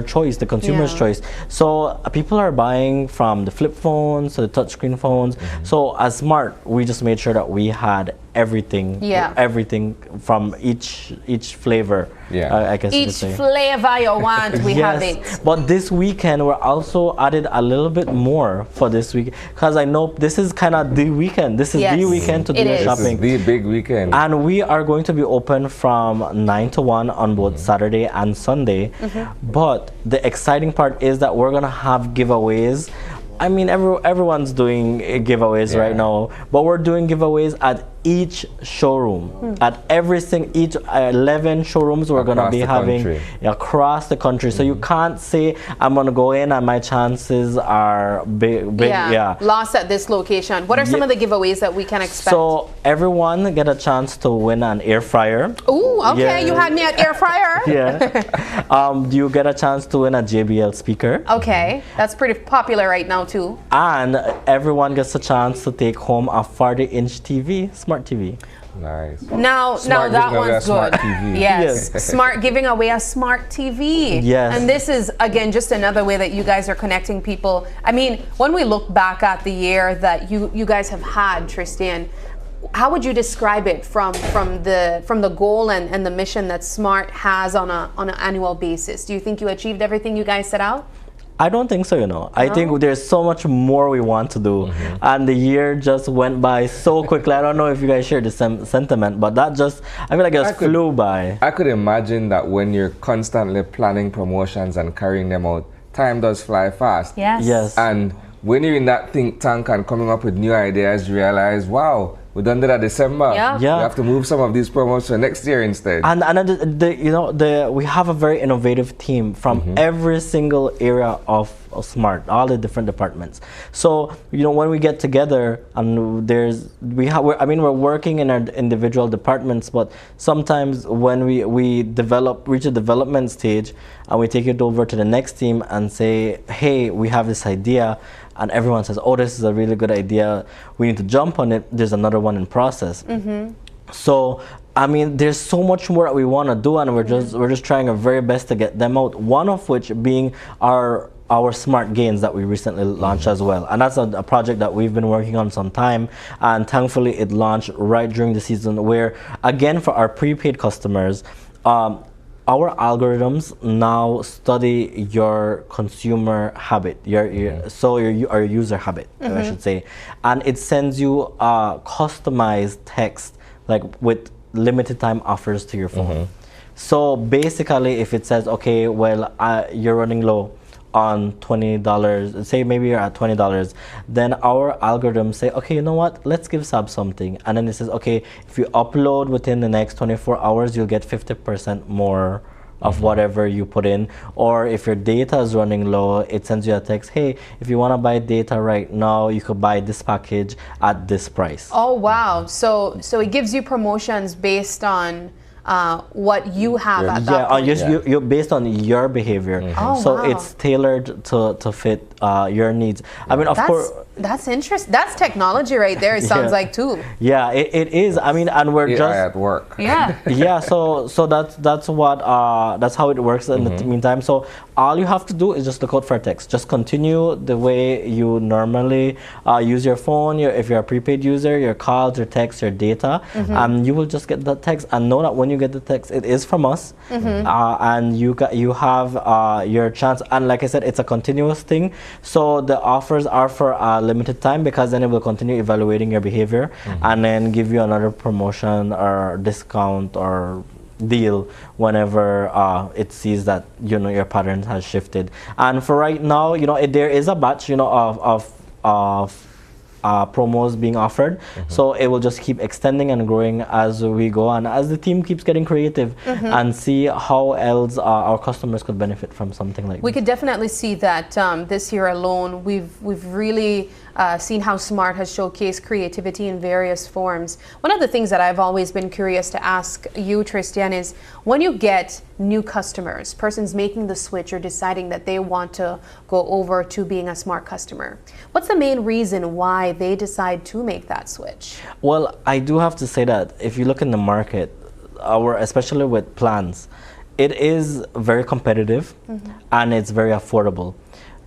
choice, the consumer's choice. So people are buying from the flip phones to the touchscreen phones. So as Smart, we just made sure that we had everything, everything from each flavor. I guess each flavor you want, we have it. But this weekend, we're also added a little bit more for this week, because I know this is kind of the weekend. This is the weekend to do your shopping. This is the big weekend. And we are going to be open from 9 to 1 on both Saturday and Sunday. But the exciting part is that we're going to have giveaways. I mean, everyone's doing giveaways right now, but we're doing giveaways at each showroom. At each 11 showrooms we're going to be having across the country. So you can't say, I'm going to go in and my chances are big. Lost at this location. What are some of the giveaways that we can expect? So everyone get a chance to win an air fryer. Ooh, okay, you had me at air fryer. You get a chance to win a JBL speaker. Okay, that's pretty popular right now too. And everyone gets a chance to take home a 40-inch TV, smart TV. Nice. Now that one's good. Yes. Smart, giving away a smart TV. Yes. And this is, again, just another way that you guys are connecting people. I mean, when we look back at the year that you guys have had, Tristan, how would you describe it from the goal and the mission that Smart has on an annual basis? Do you think you achieved everything you guys set out? I don't think so, I think there's so much more we want to do. And the year just went by so quickly. I don't know if you guys share the same sentiment, but that just, I feel like it just flew by. I could imagine that when you're constantly planning promotions and carrying them out, time does fly fast. Yes. And when you're in that think tank and coming up with new ideas, you realize, wow, we done that December. We have to move some of these promos to next year instead. And we have a very innovative team from every single area of Smart, all the different departments. So when we get together and we're working in our individual departments, but sometimes when we reach a development stage and we take it over to the next team and say, hey, we have this idea, and everyone says, oh, this is a really good idea, we need to jump on it, there's another one in process. So I mean, there's so much more that we want to do, and we're just trying our very best to get them out, one of which being our Smart Gains that we recently launched as well. And that's a project that we've been working on some time, and thankfully it launched right during the season, where again, for our prepaid customers, our algorithms now study your consumer habit, your user habit, I should say, and it sends you a customized text, like with limited time offers to your phone. So basically, if it says, okay, well, you're running low on $20, say maybe you're at $20, then our algorithms say, okay, you know what, let's give Sab something. And then it says, okay, if you upload within the next 24 hours, you'll get 50% more of whatever you put in. Or if your data is running low, it sends you a text, hey, if you want to buy data right now, you could buy this package at this price. Oh, wow. So it gives you promotions based on what you have at that point. You're based on your behavior. So it's tailored to fit your needs. I mean, of course. That's interesting. That's technology right there, it sounds like too. Yeah, it is. I mean, and we're just at work. So that's how it works in the meantime. So all you have to do is just look out for text. Just continue the way you normally use your phone. If you're a prepaid user, your calls, your texts, your data, and you will just get the text, and know that when you get the text, it is from us, and you have your chance. And like I said, it's a continuous thing. So the offers are for a limited time, because then it will continue evaluating your behavior and then give you another promotion or discount or deal whenever it sees that your pattern has shifted. And for right now, there is a batch of promos being offered. So it will just keep extending and growing as we go, and as the team keeps getting creative and see how else our customers could benefit from something like We this. could definitely see that this year alone, we've really seen how Smart has showcased creativity in various forms. One of the things that I've always been curious to ask you, Tristan, is when you get new customers, persons making the switch or deciding that they want to go over to being a Smart customer, what's the main reason why they decide to make that switch? Well, I do have to say that if you look in the market, especially with plans, it is very competitive and it's very affordable.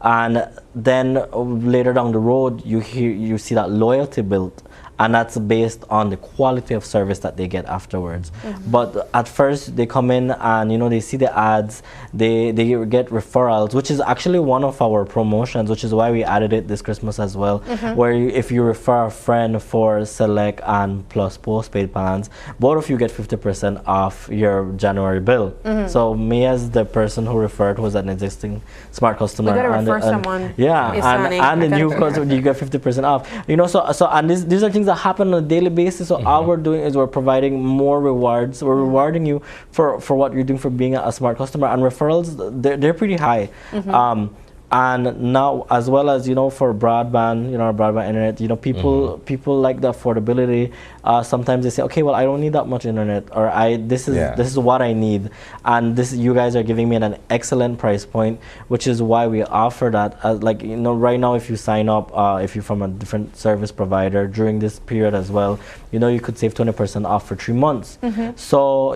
And then later down the road, you see that loyalty built, and that's based on the quality of service that they get afterwards. But at first they come in and they see the ads, they get referrals, which is actually one of our promotions, which is why we added it this Christmas as well, where if you refer a friend for Select and Plus postpaid plans, both of you get 50% off your January bill. So me as the person who referred was an existing Smart customer, We gotta refer someone. Yeah, and the new customer, you get 50% off. So and these are things that happen on a daily basis. So all we're doing is we're providing more rewards. We're rewarding you for what you're doing for being a Smart customer, and referrals, they're pretty high. And now, as well as for broadband, broadband internet, people like the affordability. Sometimes they say, okay, well, I don't need that much internet, or this is what I need, and you guys are giving me an excellent price point, which is why we offer that. Right now, if you sign up, if you're from a different service provider during this period as well, you could save 20% off for 3 months. So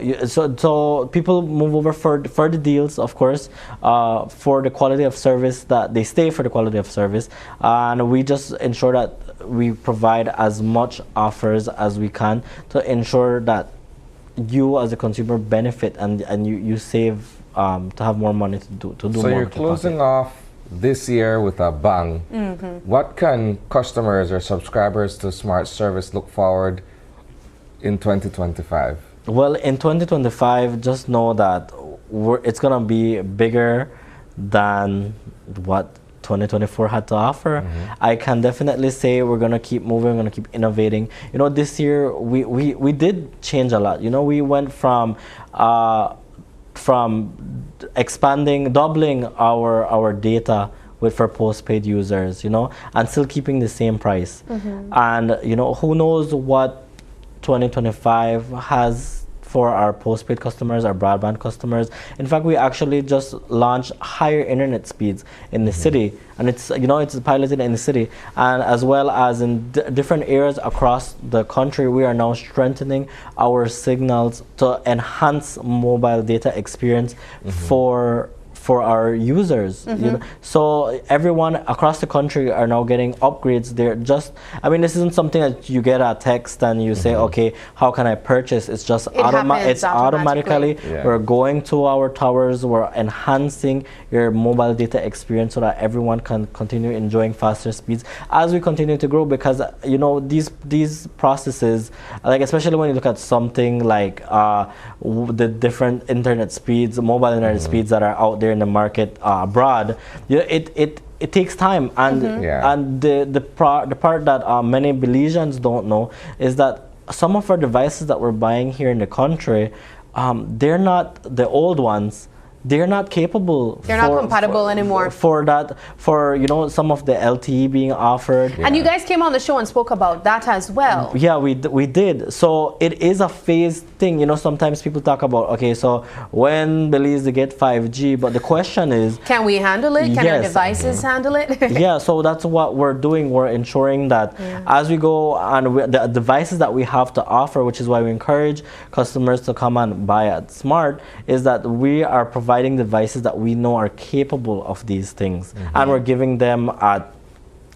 people move over for the deals, of course, for the quality of service, that they stay for the quality of service, and we just ensure that we provide as much offers as we can to ensure that you as a consumer benefit and you save to have more money to do so more. So you're closing off this year with a bang. What can customers or subscribers to Smart service look forward in 2025? Well, in 2025, just know that it's gonna be bigger than what 2024 had to offer. I can definitely say we're gonna keep moving, we're gonna keep innovating. This year we did change a lot. We went from doubling our data for postpaid users, and still keeping the same price. And who knows what 2025 has for our postpaid customers, our broadband customers. In fact, we actually just launched higher internet speeds in the city, and it's piloted in the city, and as well as in different areas across the country. We are now strengthening our signals to enhance mobile data experience for our users. So everyone across the country are now getting upgrades. This isn't something that you get a text and you say, okay, how can I purchase? It's just automatically. We're going to our towers, we're enhancing your mobile data experience so that everyone can continue enjoying faster speeds as we continue to grow, because these processes, like especially when you look at something like the different internet speeds, mobile internet speeds that are out there in the market abroad, it takes time, and the part that many Belizeans don't know is that some of our devices that we're buying here in the country, they're not the old ones. They're not capable. They're not compatible anymore. For some of the LTE being offered. And you guys came on the show and spoke about that as well. Yeah, we did. So it is a phased thing. Sometimes people talk about, okay, so when Belize they get 5G, but the question is, can we handle it? Can our devices handle it? Yeah, so that's what we're doing. We're ensuring that as we go, and the devices that we have to offer, which is why we encourage customers to come and buy at Smart, is that we are providing devices that we know are capable of these things, and we're giving them at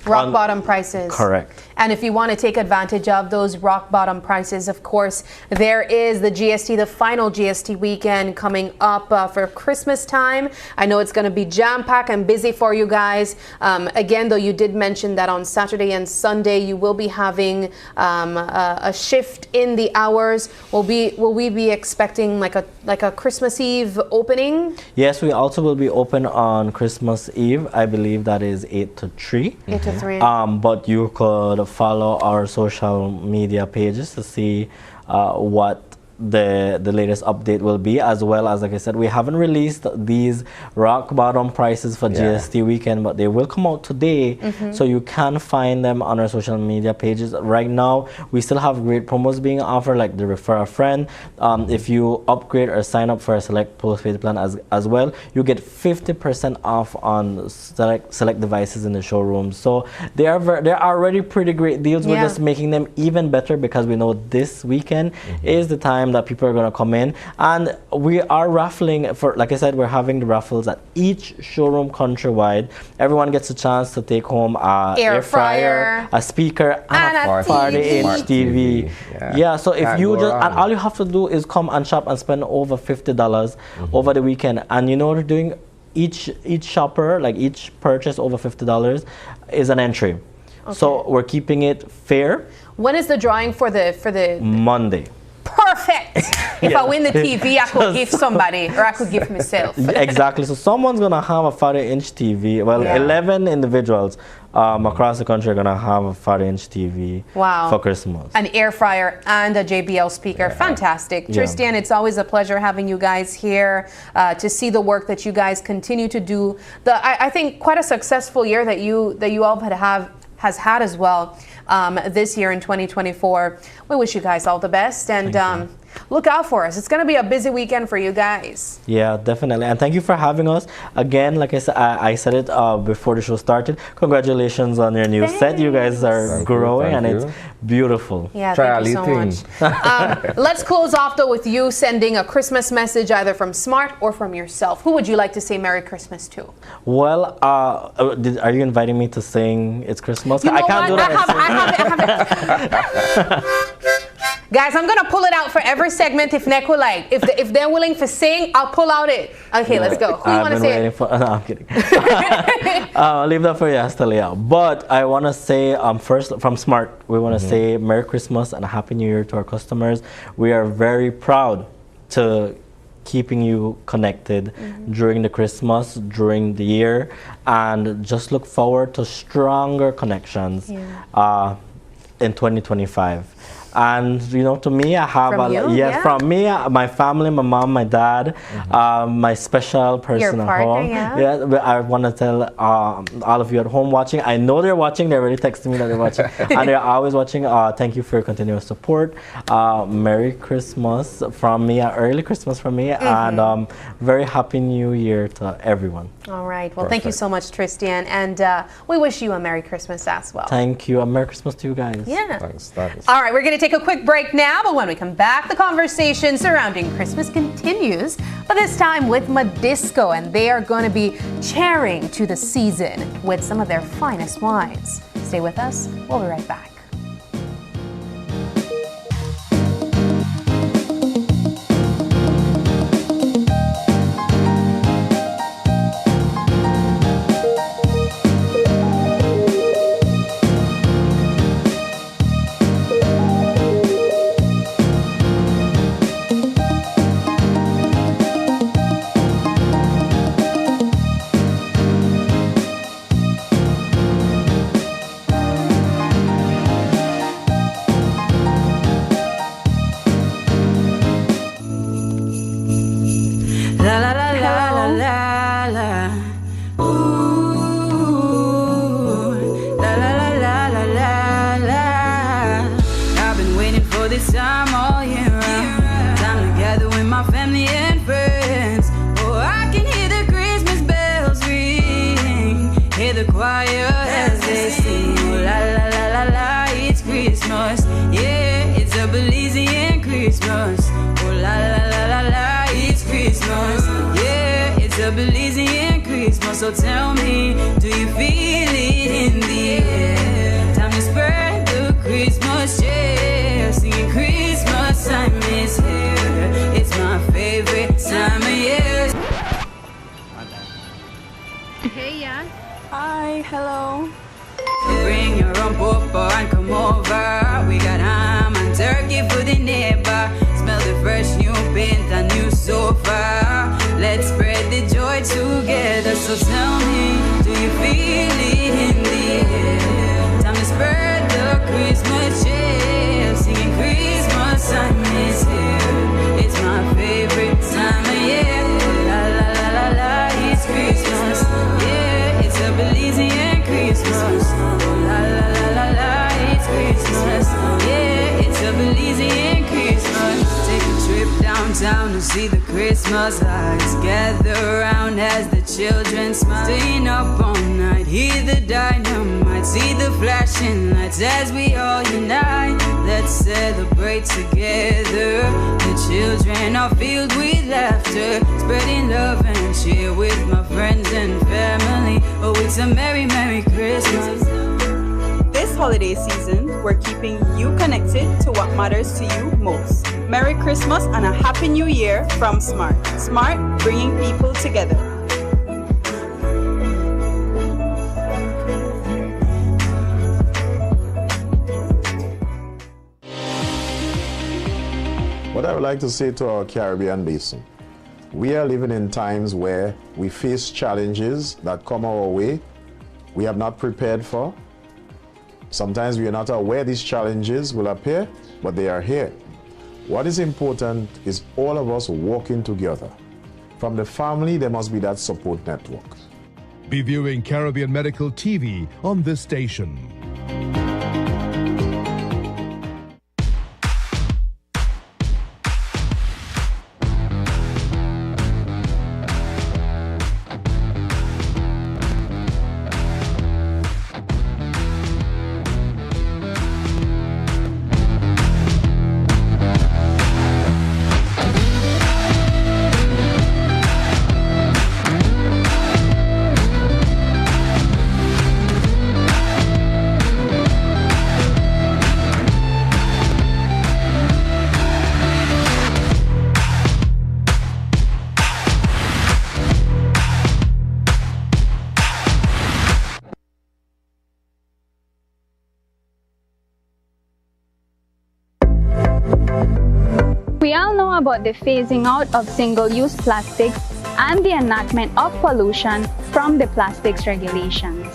rock bottom prices. Correct. And if you want to take advantage of those rock bottom prices, of course, there is the GST, the final GST weekend coming up for Christmas time. I know it's going to be jam-packed and busy for you guys. Again, though, you did mention that on Saturday and Sunday you will be having a shift in the hours. Will we be expecting like a Christmas Eve opening? Yes, we also will be open on Christmas Eve. I believe that is 8 to 3. 8 to 3. But you could follow our social media pages to see what the latest update will be, as well as, like I said, we haven't released these rock bottom prices for GST weekend, but they will come out today, so you can find them on our social media pages. Right now we still have great promos being offered, like the refer a friend. If you upgrade or sign up for a select postpaid plan as well, you get 50% off on select devices in the showroom. So they're already pretty great deals. We're just making them even better because we know this weekend is the time that people are going to come in, and we are raffling for, like I said, we're having the raffles at each showroom countrywide. Everyone gets a chance to take home a air fryer, a speaker, and a 40-inch TV. So if you just, and all you have to do is come and shop and spend over $50 over the weekend, and you know they're doing each shopper, like each purchase over $50 is an entry. So we're keeping it fair. When is the drawing for the Monday? Perfect. If I win the TV, I could give somebody, or I could give myself. Exactly. So someone's gonna have a 40-inch TV. Well, 11 individuals across the country are gonna have a 40-inch TV for Christmas. An air fryer and a JBL speaker. Fantastic. Tristan, it's always a pleasure having you guys here to see the work that you guys continue to do. I think quite a successful year that you all has had as well. This year in 2024. We wish you guys all the best, and look out for us. It's going to be a busy weekend for you guys. Yeah, definitely. And thank you for having us. Again, like I said, I said it before the show started. Congratulations on your new set. You guys are growing, and it's beautiful. Yeah, thank you so much. Let's close off, though, with you sending a Christmas message either from Smart or from yourself. Who would you like to say Merry Christmas to? Well, are you inviting me to sing It's Christmas? You know I can't do that. I have it. Guys, I'm gonna pull it out for every segment if Nick will like. If they're willing to sing, I'll pull out it. Okay, let's go. Who you want to say? No, I'm kidding. I'll leave that for you, Astelia. But I want to say, first from Smart, we want to say Merry Christmas and a Happy New Year to our customers. We are very proud to keeping you connected during the Christmas, during the year, and just look forward to stronger connections in 2025. And you know, to me, I have from me, my family, my mom, my dad, my special person at home. I want to tell all of you at home watching. I know they're watching. They're already texting me that they're watching, and they're always watching. Thank you for your continuous support. Merry Christmas from me, early Christmas from me, and very Happy New Year to everyone. All right. Well, thank you so much, Tristan, and we wish you a Merry Christmas as well. Thank you, and Merry Christmas to you guys. Yeah. Thanks. All right, we're going to take a quick break now, but when we come back, the conversation surrounding Christmas continues, but this time with Madisco, and they are going to be cheering to the season with some of their finest wines. Stay with us. We'll be right back. So tell me, do you feel it in the air? Time to spread the Christmas cheer. Singing Christmas time is here. It's my favorite time of year. Hey, yeah. Hi, hello. Bring your own papa and come over. We got ham and turkey for the neighbor. Smell the fresh new paint and new sofa. Let's spread the joy together. So tell me, do you feel it in the air? Time to spread the town to see the Christmas lights. Gather around as the children smile. Staying up all night, hear the dynamite. See the flashing lights as we all unite. Let's celebrate together. The children are filled with laughter, spreading love and cheer with my friends and family. Oh, it's a merry, merry Christmas. This holiday season, we're keeping you connected to what matters to you most. Merry Christmas and a Happy New Year from Smart. Smart, bringing people together. What I would like to say to our Caribbean basin, we are living in times where we face challenges that come our way we have not prepared for. Sometimes we are not aware these challenges will appear, but they are here. What is important is all of us working together. From the family, there must be that support network. Be viewing Caribbean Medical TV on this station. We all know about the phasing out of single-use plastics and the enactment of pollution from the plastics regulations.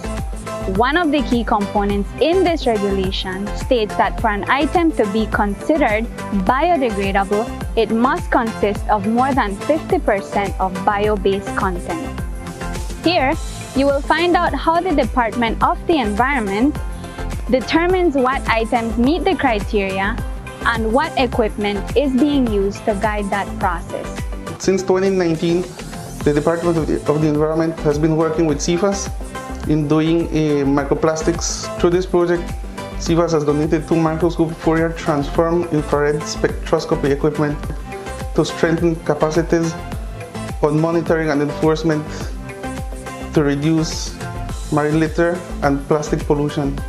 One of the key components in this regulation states that for an item to be considered biodegradable, it must consist of more than 50% of bio-based content. Here, you will find out how the Department of the Environment determines what items meet the criteria and what equipment is being used to guide that process. Since 2019, the Department of the Environment has been working with CIFAS in doing microplastics. Through this project, CIFAS has donated 2 microscope Fourier transform infrared spectroscopy equipment to strengthen capacities on monitoring and enforcement to reduce marine litter and plastic pollution.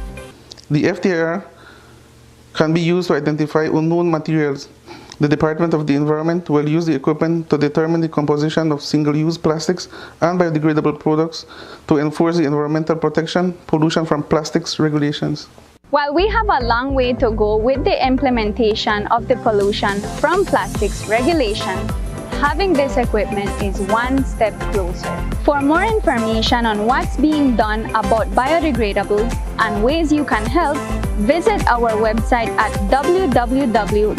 The FTIR can be used to identify unknown materials. The Department of the Environment will use the equipment to determine the composition of single-use plastics and biodegradable products to enforce the environmental protection, pollution from plastics regulations. While we have a long way to go with the implementation of the pollution from plastics regulation, having this equipment is one step closer. For more information on what's being done about biodegradables and ways you can help, visit our website at www.doe.gov.bz.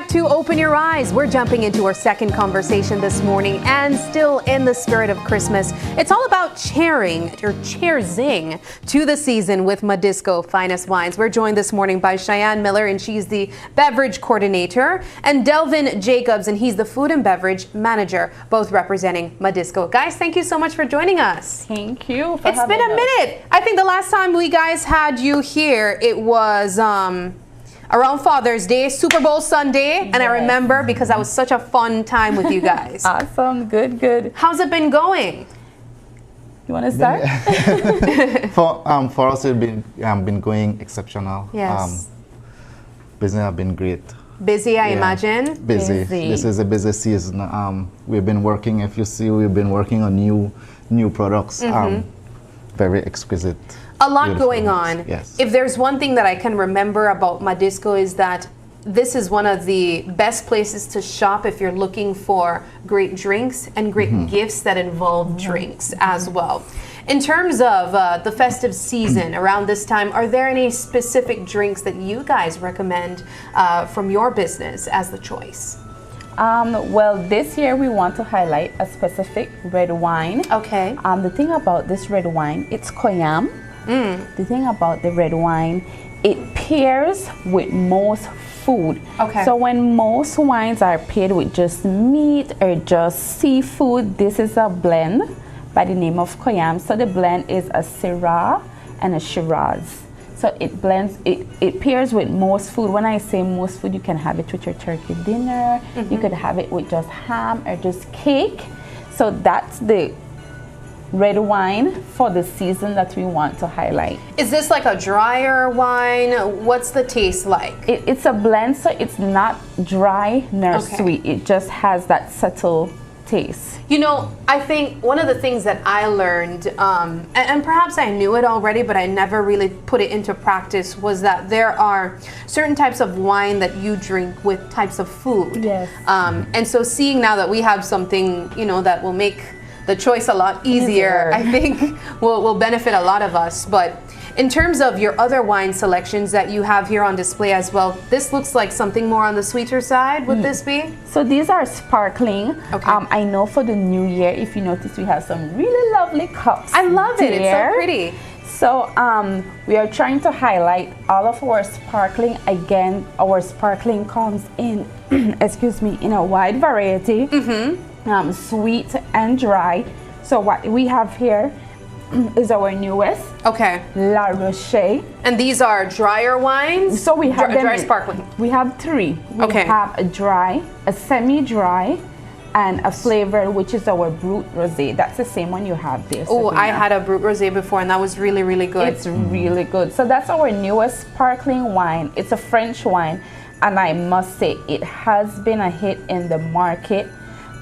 To Open Your Eyes. We're jumping into our second conversation this morning, and still in the spirit of Christmas, it's all about cheersing to the season with Madisco Finest Wines. We're joined this morning by Cheyenne Miller, and she's the beverage coordinator, and Delvin Jacobs, and he's the food and beverage manager, both representing Madisco. Guys, thank you so much for joining us. Thank you for It's been a minute. I think the last time we guys had you here, it was around Father's Day, Super Bowl Sunday, and I remember because that was such a fun time with you guys. Awesome, good. How's it been going? You want to start? For us, it's been going exceptional. Yes. Business have been great. Busy, I imagine. Busy. This is a busy season. We've been working. If you see, we've been working on new products. Very exquisite. A lot going on. Yes. If there's one thing that I can remember about Madisco is that this is one of the best places to shop if you're looking for great drinks and great gifts that involve drinks as well. In terms of the festive season around this time, are there any specific drinks that you guys recommend from your business as the choice? Well, this year we want to highlight a specific red wine. Okay. The thing about this red wine, it's koyam. The thing about the red wine, it pairs with most food. Okay. So when most wines are paired with just meat or just seafood, this is a blend by the name of koyam. So the blend is a Syrah and a Shiraz. So it blends, it pairs with most food. When I say most food, you can have it with your turkey dinner, you could have it with just ham or just cake. So that's the red wine for the season that we want to highlight. Is this like a drier wine? What's the taste like? It's a blend, so it's not dry nor sweet. It just has that subtle taste. You know, I think one of the things that I learned, and perhaps I knew it already, but I never really put it into practice, was that there are certain types of wine that you drink with types of food. Yes. And so seeing now that we have something, you know, that will make the choice a lot easier, I think will benefit a lot of us. But in terms of your other wine selections that you have here on display as well, this looks like something more on the sweeter side. Would this be? So these are sparkling. Okay. I know for the new year, if you notice, we have some really lovely cups. I love it. It's so pretty. So we are trying to highlight all of our sparkling. Again, our sparkling comes in, excuse me, in a wide variety. Sweet and dry. So what we have here is our newest. Okay. La Roche. And these are drier wines? So we have dry sparkling. We have three. We Okay. have a dry, a semi-dry, and a flavored, which is our Brut Rosé. That's the same one you have there. Oh, I Sabrina. had a Brut Rosé before, and that was really, really good. It's really good. So that's our newest sparkling wine. It's a French wine, and I must say it has been a hit in the market.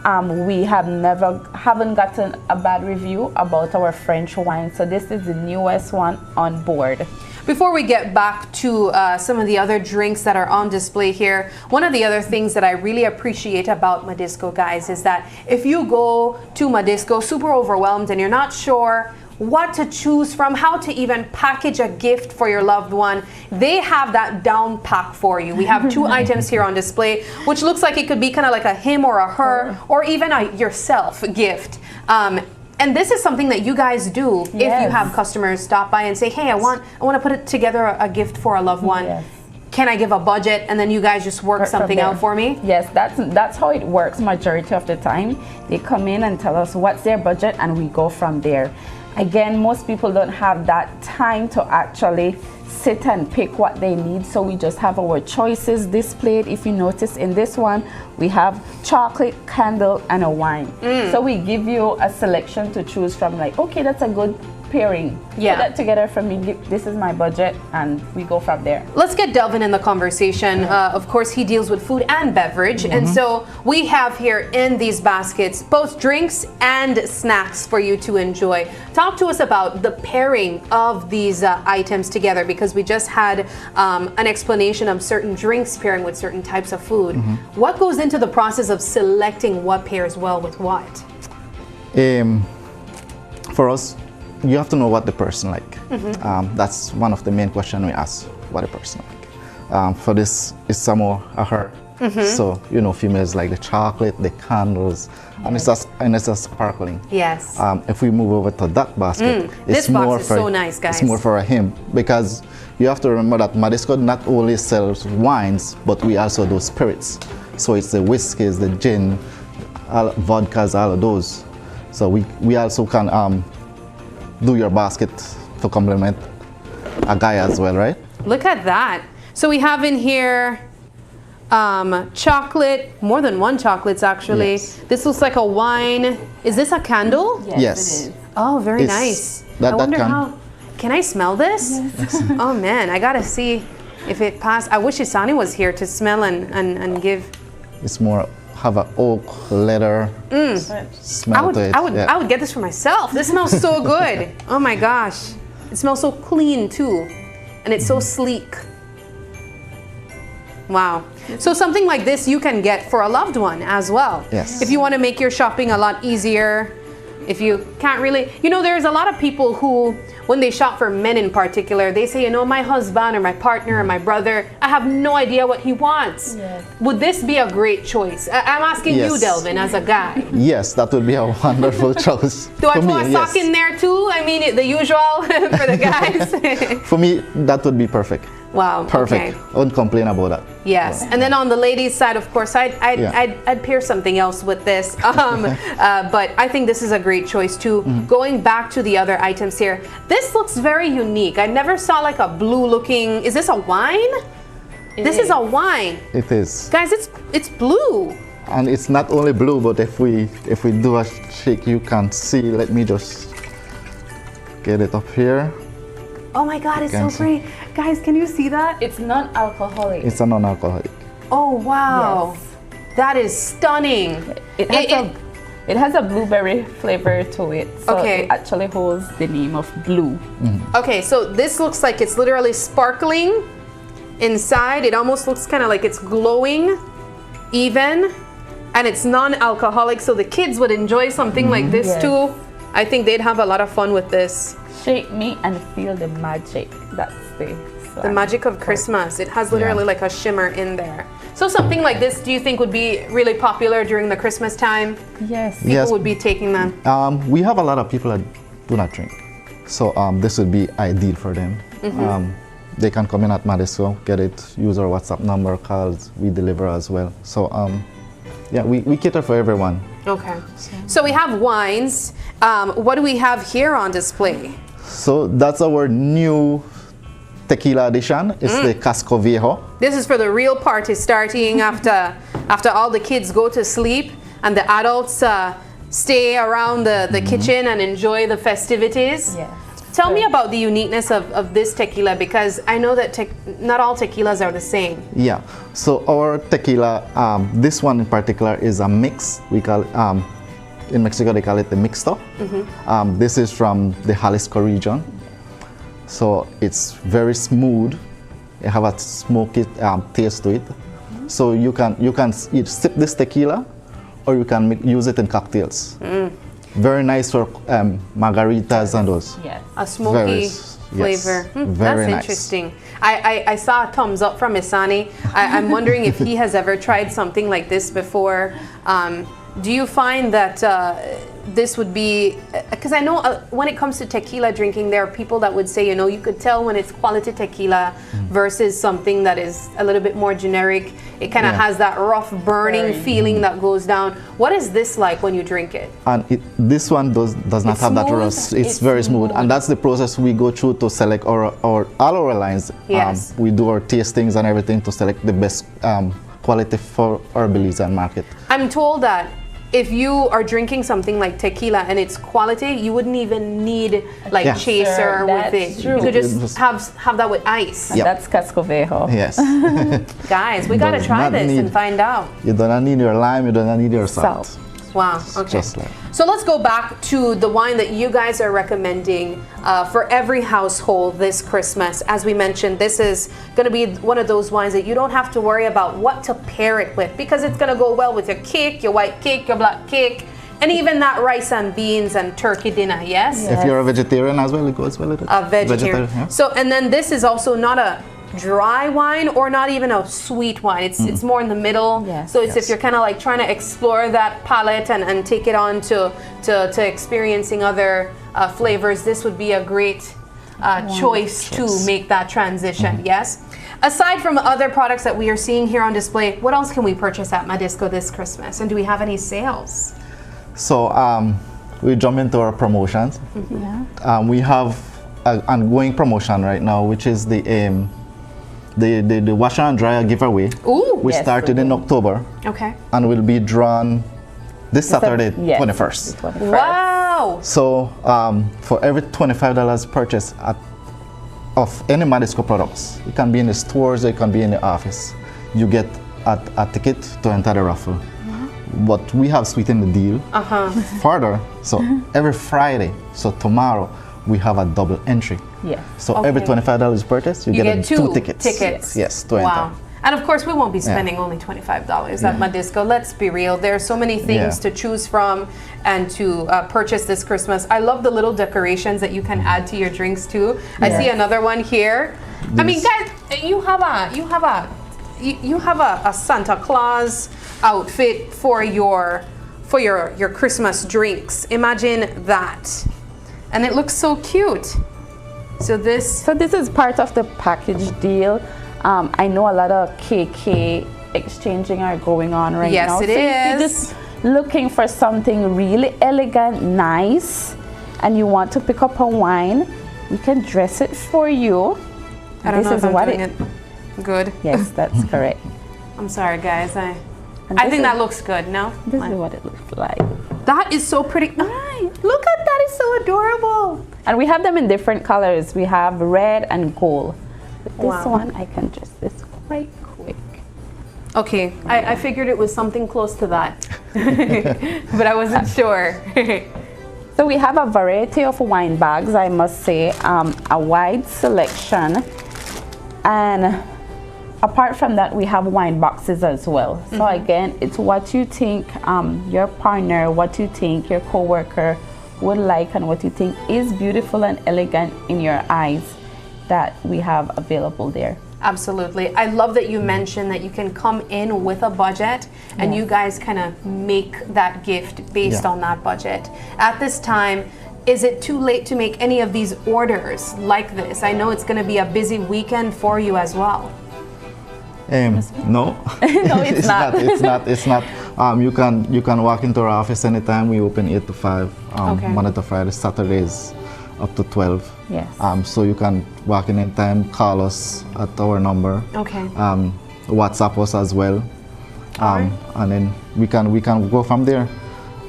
We haven't gotten a bad review about our French wine. So this is the newest one on board. Before we get back to some of the other drinks that are on display here, one of the other things that I really appreciate about Madisco, guys, is that if you go to Madisco super overwhelmed and you're not sure what to choose from, how to even package a gift for your loved one, they have that down pack for you. We have two items here on display, which looks like it could be kind of like a him or a her, or even a yourself gift. And this is something that you guys do if you have customers stop by and say, hey, I want to put it together a gift for a loved one. Yes. Can I give a budget? And then you guys just work something out for me? Yes, that's how it works majority of the time. They come in and tell us what's their budget, and we go from there. Again, most people don't have that time to actually sit and pick what they need, so we just have our choices displayed. If you notice in this one, we have chocolate, candle, and a wine. So we give you a selection to choose from, like, okay, that's a good pairing. Yeah. Put that together for me, this is my budget, and we go from there. Let's get Delvin in the conversation. Of course, he deals with food and beverage, and so we have here in these baskets both drinks and snacks for you to enjoy. Talk to us about the pairing of these items together, because we just had an explanation of certain drinks pairing with certain types of food. What goes into the process of selecting what pairs well with what? For us, you have to know what the person like. That's one of the main questions we ask, what the person like. For this, it's some more a her. So, you know, females like the chocolate, the candles, and it's a sparkling. Yes. If we move over to that basket, This box is so nice, guys. It's more for a him, because you have to remember that Madisco not only sells wines, but we also do spirits. So it's the whiskeys, the gin, vodkas, all of those. So we also can do your basket to complement a guy as well, right? Look at that. So we have in here chocolate, more than one chocolates actually. Yes. This looks like a wine. Is this a candle? Yes. It is. Oh, very It's- nice. that I wonder can- how. Can I smell this? Yes. Oh man, I gotta see if it passed. I wish Isani was here to smell and give. It's more have an oak leather smell to it. I would get this for myself. This smells so good. Oh my gosh. It smells so clean too. And it's so sleek. Wow. So something like this you can get for a loved one as well. Yes. If you want to make your shopping a lot easier, if you can't really, there's a lot of people who, when they shop for men in particular, they say, my husband or my partner or my brother, I have no idea what he wants. Yes. Would this be a great choice? I'm asking you, Delvin, as a guy. Yes, that would be a wonderful choice. Do I for put me, a sock in there too? I mean, the usual for the guys. For me, that would be perfect. Wow. Perfect. Okay. I wouldn't complain about that. Yes, and then on the ladies' side, of course, I'd pair something else with this. But I think this is a great choice too. Going back to the other items here, this looks very unique. I never saw like a blue-looking. Is this a wine? This is a wine. It is. Guys, it's blue. And it's not only blue, but if we do a shake, you can see. Let me just get it up here. Oh my God, it's so pretty. Guys, can you see that? It's non-alcoholic. It's a non-alcoholic. Oh, wow. Yes. That is stunning. It has a blueberry flavor to it. So it actually holds the name of blue. Okay, so this looks like it's literally sparkling inside. It almost looks kind of like it's glowing even. And it's non-alcoholic, so the kids would enjoy something like this too. I think they'd have a lot of fun with this. Shake me and feel the magic. That's the magic of Christmas. It has literally like a shimmer in there. So something like this, do you think would be really popular during the Christmas time? Yes. People would be taking them. We have a lot of people that do not drink. So this would be ideal for them. They can come in at Madisco, get it, use our WhatsApp number, calls, we deliver as well. So yeah, we cater for everyone. Okay. So we have wines. What do we have here on display? So that's our new tequila edition. It's the Casco Viejo. This is for the real party starting after all the kids go to sleep and the adults stay around the kitchen and enjoy the festivities. Yeah. Tell me about the uniqueness of this tequila, because I know that not all tequilas are the same. Yeah, so our tequila, this one in particular is a mix. We call in Mexico they call it the mixto. This is from the Jalisco region. So it's very smooth. It have a smoky taste to it. So you can either sip this tequila or you can use it in cocktails. Very nice for margaritas and those. Yes. A smoky flavor. That's interesting. I saw a thumbs up from Isani. I'm wondering if he has ever tried something like this before. Do you find that this would be, because I know when it comes to tequila drinking, there are people that would say, you could tell when it's quality tequila versus something that is a little bit more generic. It kind of has that rough burning feeling that goes down. What is this like when you drink it? And this one does not have that rust. It's very smooth. And that's the process we go through to select all our lines. Yes. We do our tastings and everything to select the best quality for our Belizean market. I'm told that if you are drinking something like tequila and it's quality, you wouldn't even need like chaser with it. True. You could just have that with ice. Yep. That's Casco Viejo. Yes. Guys, we gotta try this and find out. You don't need your lime, you don't need your salt. Wow, okay. So let's go back to the wine that you guys are recommending for every household this Christmas. As we mentioned, this is going to be one of those wines that you don't have to worry about what to pair it with, because it's going to go well with your cake, your white cake, your black cake, and even that rice and beans and turkey dinner, yes? If you're a vegetarian as well, it goes well with it. A vegetarian. Yeah. So, and then this is also not a dry wine or not even a sweet wine. It's more in the middle. Yes. So it's if you're kind of like trying to explore that palate and take it on to experiencing other flavors, this would be a great choice to make that transition. Yes. Aside from other products that we are seeing here on display, what else can we purchase at Madisco this Christmas? And do we have any sales? So we jump into our promotions. We have an ongoing promotion right now, which is the washer and dryer giveaway. Ooh, we started in October. Okay. And will be drawn this Saturday, 21st. Wow. So for every $25 purchase of any Madisco products, it can be in the stores, it can be in the office, you get a ticket to enter the raffle. But we have sweetened the deal further. So every Friday, so tomorrow, we have a double entry. Yeah. So every $25 purchase, you get two tickets. Yes, to enter. And of course, we won't be spending only $25 at Madisco. Let's be real. There are so many things to choose from and to purchase this Christmas. I love the little decorations that you can add to your drinks too. I see another one here. I mean, guys, you have a Santa Claus outfit for your Christmas drinks. Imagine that. And it looks so cute. So this is part of the package deal. I know a lot of KK exchanging are going on right now. Yes, it is. is. If you're just looking for something really elegant, nice, and you want to pick up a wine, we can dress it for you. I don't know if I'm doing it good. Yes, that's correct. I'm sorry, guys. I think that looks good. No? This is what it looks like. That is so pretty. Right. Look at that. It's so adorable. And we have them in different colors. We have red and gold. With this Wow. one, I can dress this quite quick. Okay, I figured it was something close to that, but I wasn't sure. So we have a variety of wine bags, I must say, a wide selection. And apart from that, we have wine boxes as well. So again, it's what you think your partner, what you think your coworker would like, and what you think is beautiful and elegant in your eyes that we have available there. Absolutely. I love that you mentioned that you can come in with a budget and you guys kind of make that gift based on that budget. At this time, is it too late to make any of these orders like this? I know it's going to be a busy weekend for you as well. No. No, it's not. It's not. You can walk into our office anytime. We open 8 to 5, Monday to Friday, Saturdays up to 12. Yes. So you can walk in anytime, call us at our number. Okay. WhatsApp us as well. And then we can go from there.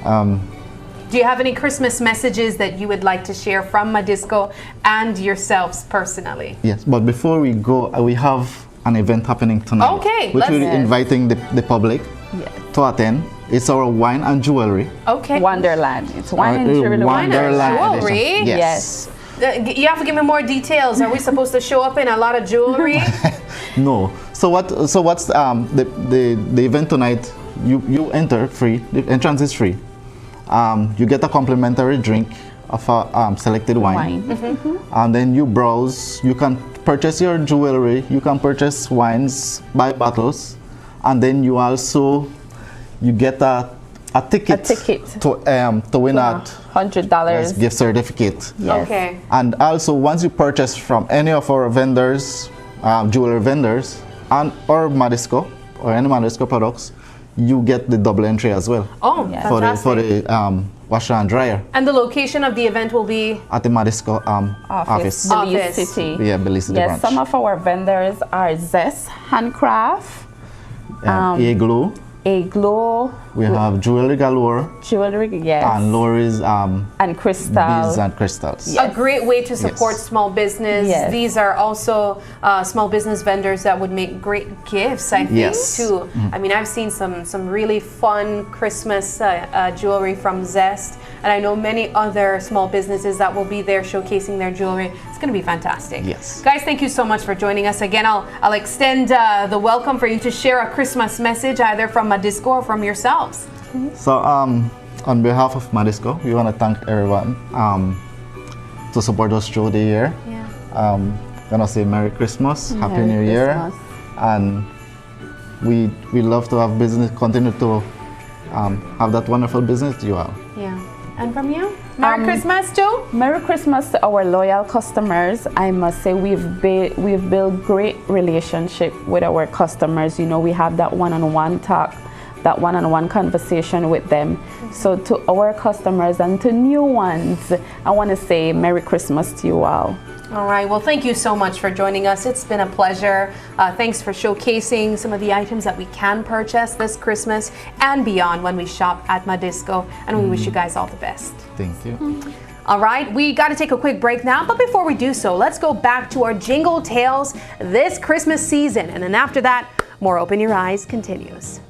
Do you have any Christmas messages that you would like to share from Madisco and yourselves personally? Yes, but before we go, we have an event happening tonight. Okay, which we're inviting the public to attend. It's our wine and jewelry. Okay. Wonderland. It's wine and jewelry. Wonderland jewelry? Yes. You have to give me more details. Are we supposed to show up in a lot of jewelry? No. So what's the event tonight? You enter free. The entrance is free. You get a complimentary drink of a selected wine. And then you browse. You can purchase your jewelry. You can purchase wines by bottles, and then you also get a ticket to win a $100 gift certificate. Yes. Okay. And also, once you purchase from any of our vendors, jewelry vendors, or Madisco, or any Madisco products, you get the double entry as well. Oh, fantastic. For the washer and dryer. And the location of the event will be? At the Madisco office. Belize City. Yeah, Belize City Yes, branch. some of our vendors are Zest Handcraft, Aglow. We have Jewelry Galore. Jewelry, yes. And Lori's and crystal. beads and crystals. A great way to support small business. Yes. These are also small business vendors that would make great gifts, I think, too. I mean, I've seen some really fun Christmas jewelry from Zest, and I know many other small businesses that will be there showcasing their jewelry. It's going to be fantastic. Yes. Guys, thank you so much for joining us again. I'll extend the welcome for you to share a Christmas message either from Madisco or from yourselves. So on behalf of Madisco, we want to thank everyone to support us through the year. Gonna say Merry Christmas, Happy New Year, and we love to have business, continue to have that wonderful business you all. Yeah. And from you? Merry Christmas, Joe. Merry Christmas to our loyal customers. I must say we've built great relationship with our customers. You know, we have that one-on-one talk, that one-on-one conversation with them. So to our customers and to new ones, I want to say Merry Christmas to you all. All right. Well, thank you so much for joining us. It's been a pleasure. Thanks for showcasing some of the items that we can purchase this Christmas and beyond when we shop at Madisco. And we wish you guys all the best. Thank you. All right. We got to take a quick break now. But before we do so, let's go back to our Jingle Tales this Christmas season. And then after that, more Open Your Eyes continues.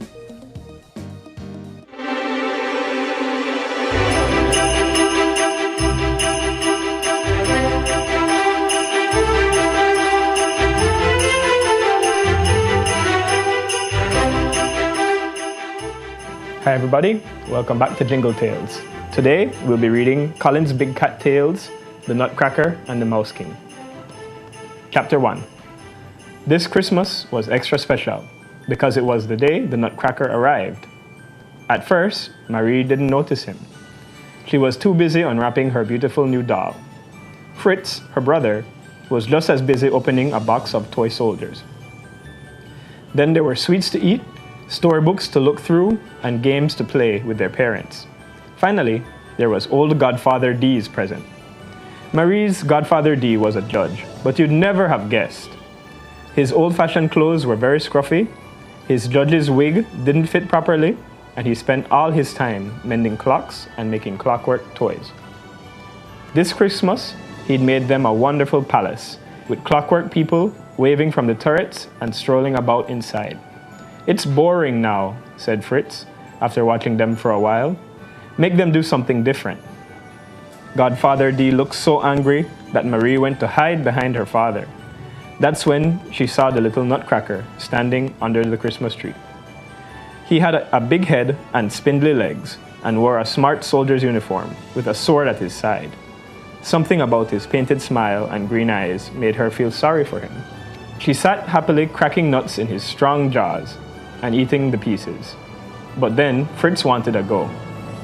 everybody, welcome back to Jingle Tales. Today we'll be reading Colin's Big Cat Tales, The Nutcracker and the Mouse King. Chapter 1. This Christmas was extra special because it was the day the Nutcracker arrived. At first, Marie didn't notice him. She was too busy unwrapping her beautiful new doll. Fritz, her brother, was just as busy opening a box of toy soldiers. Then there were sweets to eat, storybooks to look through, and games to play with their parents. Finally, there was old Godfather D's present. Marie's Godfather D was a judge, but you'd never have guessed. His old-fashioned clothes were very scruffy, his judge's wig didn't fit properly, and he spent all his time mending clocks and making clockwork toys. This Christmas, he'd made them a wonderful palace, with clockwork people waving from the turrets and strolling about inside. "It's boring now," said Fritz, after watching them for a while. "Make them do something different." Godfather D looked so angry that Marie went to hide behind her father. That's when she saw the little Nutcracker standing under the Christmas tree. He had a big head and spindly legs, and wore a smart soldier's uniform with a sword at his side. Something about his painted smile and green eyes made her feel sorry for him. She sat happily cracking nuts in his strong jaws and eating the pieces. But then Fritz wanted a go.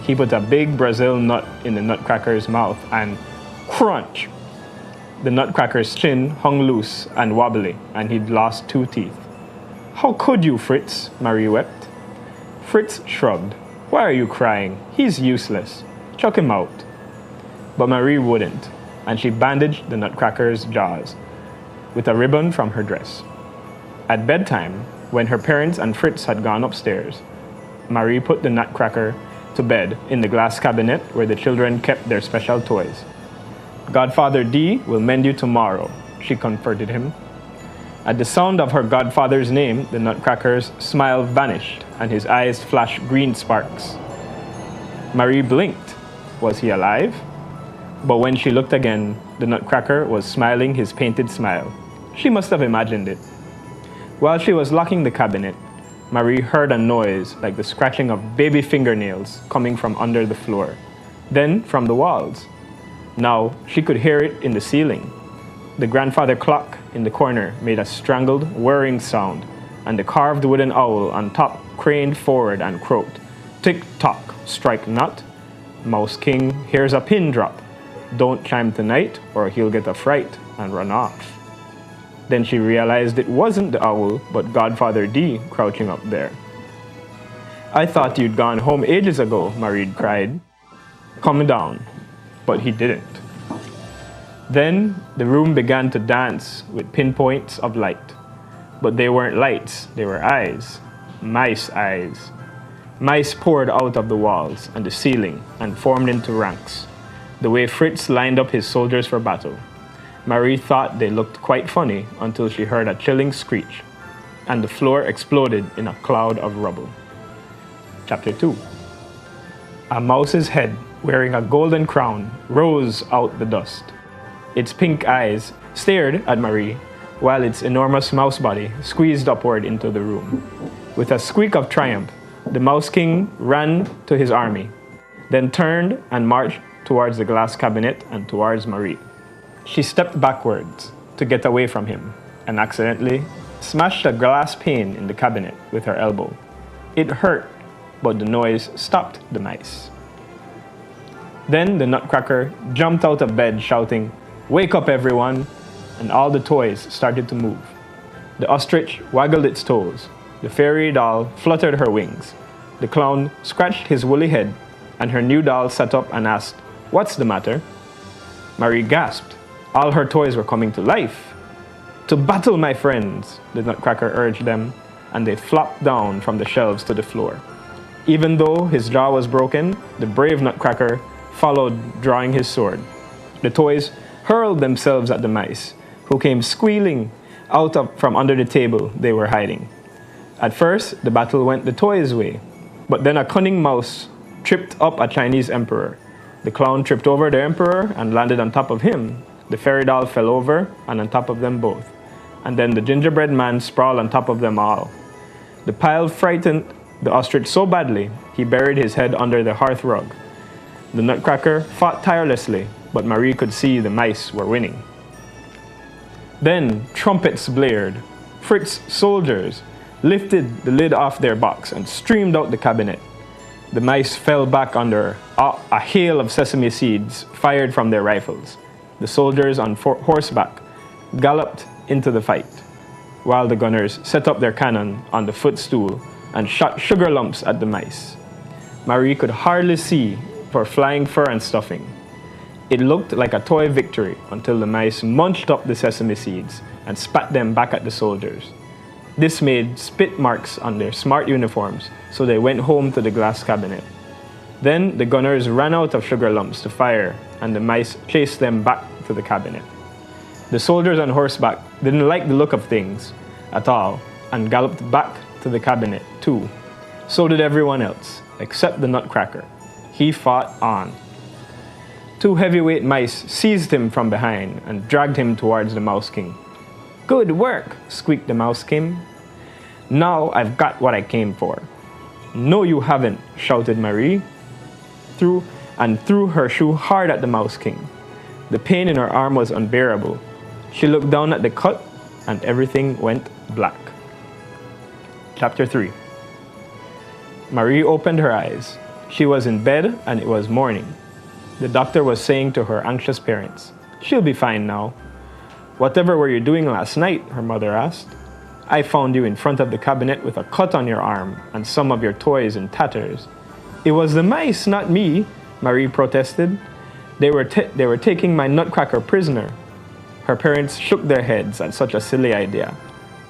He put a big Brazil nut in the Nutcracker's mouth and crunch! The Nutcracker's chin hung loose and wobbly, and he'd lost 2 teeth. "How could you, Fritz?" Marie wept. Fritz shrugged. "Why are you crying? He's useless. Chuck him out." But Marie wouldn't, and she bandaged the Nutcracker's jaws with a ribbon from her dress. At bedtime, when her parents and Fritz had gone upstairs, Marie put the Nutcracker to bed in the glass cabinet where the children kept their special toys. "Godfather D will mend you tomorrow," she comforted him. At the sound of her godfather's name, the Nutcracker's smile vanished and his eyes flashed green sparks. Marie blinked. Was he alive? But when she looked again, the Nutcracker was smiling his painted smile. She must have imagined it. While she was locking the cabinet, Marie heard a noise like the scratching of baby fingernails coming from under the floor, then from the walls. Now she could hear it in the ceiling. The grandfather clock in the corner made a strangled, whirring sound, and the carved wooden owl on top craned forward and croaked, "Tick-tock, strike not. Mouse King, here's a pin drop. Don't chime tonight or he'll get a fright and run off." Then she realized it wasn't the owl, but Godfather D crouching up there. "I thought you'd gone home ages ago," Marie cried. "Come down." But he didn't. Then the room began to dance with pinpoints of light. But they weren't lights, they were eyes. Mice eyes. Mice poured out of the walls and the ceiling and formed into ranks, the way Fritz lined up his soldiers for battle. Marie thought they looked quite funny until she heard a chilling screech, and the floor exploded in a cloud of rubble. Chapter 2. A mouse's head, wearing a golden crown, rose out the dust. Its pink eyes stared at Marie, while its enormous mouse body squeezed upward into the room. With a squeak of triumph, the Mouse King ran to his army, then turned and marched towards the glass cabinet and towards Marie. She stepped backwards to get away from him and accidentally smashed a glass pane in the cabinet with her elbow. It hurt, but the noise stopped the mice. Then the Nutcracker jumped out of bed shouting, "Wake up, everyone!" and all the toys started to move. The ostrich waggled its toes, the fairy doll fluttered her wings, the clown scratched his woolly head, and her new doll sat up and asked, "What's the matter?" Marie gasped. All her toys were coming to life. "To battle, my friends!" the Nutcracker urged them, and they flopped down from the shelves to the floor. Even though his jaw was broken, the brave Nutcracker followed, drawing his sword. The toys hurled themselves at the mice, who came squealing out from under the table they were hiding. At first, the battle went the toys' way, but then a cunning mouse tripped up a Chinese emperor. The clown tripped over the emperor and landed on top of him. The fairy doll fell over and on top of them both, and then the gingerbread man sprawled on top of them all. The pile frightened the ostrich so badly he buried his head under the hearth rug. The Nutcracker fought tirelessly, but Marie could see the mice were winning. Then trumpets blared. Fritz's soldiers lifted the lid off their box and streamed out the cabinet. The mice fell back under a hail of sesame seeds fired from their rifles. The soldiers on horseback galloped into the fight, while the gunners set up their cannon on the footstool and shot sugar lumps at the mice. Marie could hardly see for flying fur and stuffing. It looked like a toy victory until the mice munched up the sesame seeds and spat them back at the soldiers. This made spit marks on their smart uniforms, so they went home to the glass cabinet. Then the gunners ran out of sugar lumps to fire, and the mice chased them back to the cabinet. The soldiers on horseback didn't like the look of things at all and galloped back to the cabinet too. So did everyone else, except the Nutcracker. He fought on. Two heavyweight mice seized him from behind and dragged him towards the Mouse King. "Good work," squeaked the Mouse King. "Now I've got what I came for." "No, you haven't," shouted Marie, threw her shoe hard at the Mouse King. The pain in her arm was unbearable. She looked down at the cut, and everything went black. Chapter 3. Marie opened her eyes. She was in bed, and it was morning. The doctor was saying to her anxious parents, "She'll be fine now." "Whatever were you doing last night?" her mother asked. "I found you in front of the cabinet with a cut on your arm and some of your toys in tatters." "It was the mice, not me," Marie protested. They were taking my Nutcracker prisoner." Her parents shook their heads at such a silly idea,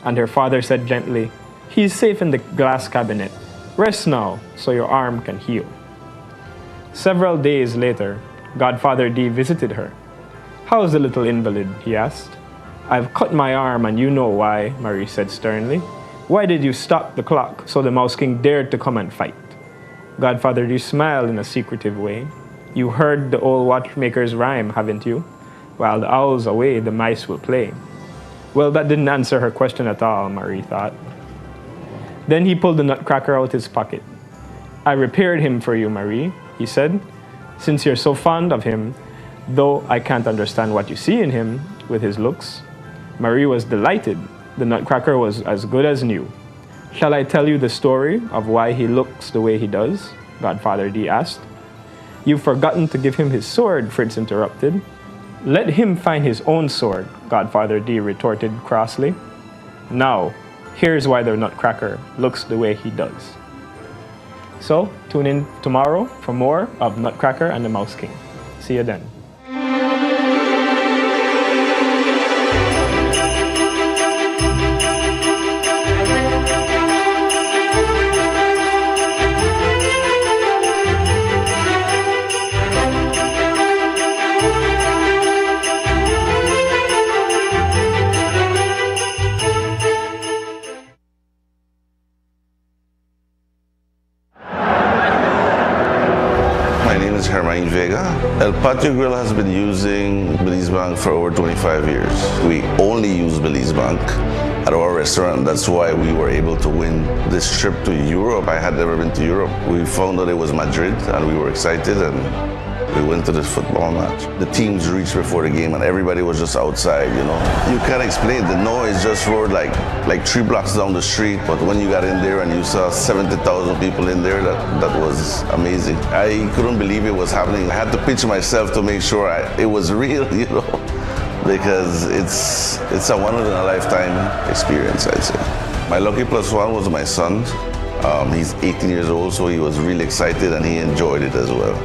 and her father said gently, "He's safe in the glass cabinet. Rest now so your arm can heal." Several days later, Godfather D visited her. "How's the little invalid?" he asked. "I've cut my arm and you know why," Marie said sternly. "Why did you stop the clock so the Mouse King dared to come and fight?" Godfather D smiled in a secretive way. "You heard the old watchmaker's rhyme, haven't you? While the owl's away, the mice will play." Well, that didn't answer her question at all, Marie thought. Then he pulled the Nutcracker out his pocket. "I repaired him for you, Marie," he said. "Since you're so fond of him, though I can't understand what you see in him with his looks." Marie was delighted. The Nutcracker was as good as new. "Shall I tell you the story of why he looks the way he does?" Godfather D asked. "You've forgotten to give him his sword," Fritz interrupted. "Let him find his own sword," Godfather D retorted crossly. "Now, here's why the Nutcracker looks the way he does." So, tune in tomorrow for more of Nutcracker and the Mouse King. See you then. El Patio Grill has been using Belize Bank for over 25 years. We only use Belize Bank at our restaurant. That's why we were able to win this trip to Europe. I had never been to Europe. We found out it was Madrid and we were excited and we went to this football match. The teams reached before the game and everybody was just outside, you know. You can't explain it. The noise just roared like 3 blocks down the street, but when you got in there and you saw 70,000 people in there, that was amazing. I couldn't believe it was happening. I had to pinch myself to make sure it was real, you know, because it's a one-in-a-lifetime experience, I'd say. My lucky plus one was my son. He's 18 years old, so he was really excited and he enjoyed it as well.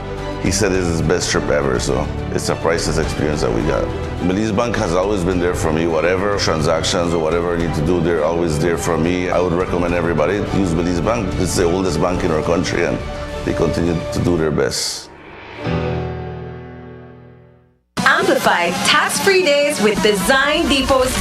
He said it's his best trip ever, so it's a priceless experience that we got. Belize Bank has always been there for me. Whatever transactions or whatever I need to do, they're always there for me. I would recommend everybody to use Belize Bank. It's the oldest bank in our country and they continue to do their best. Amplify tax-free days with Design Depot's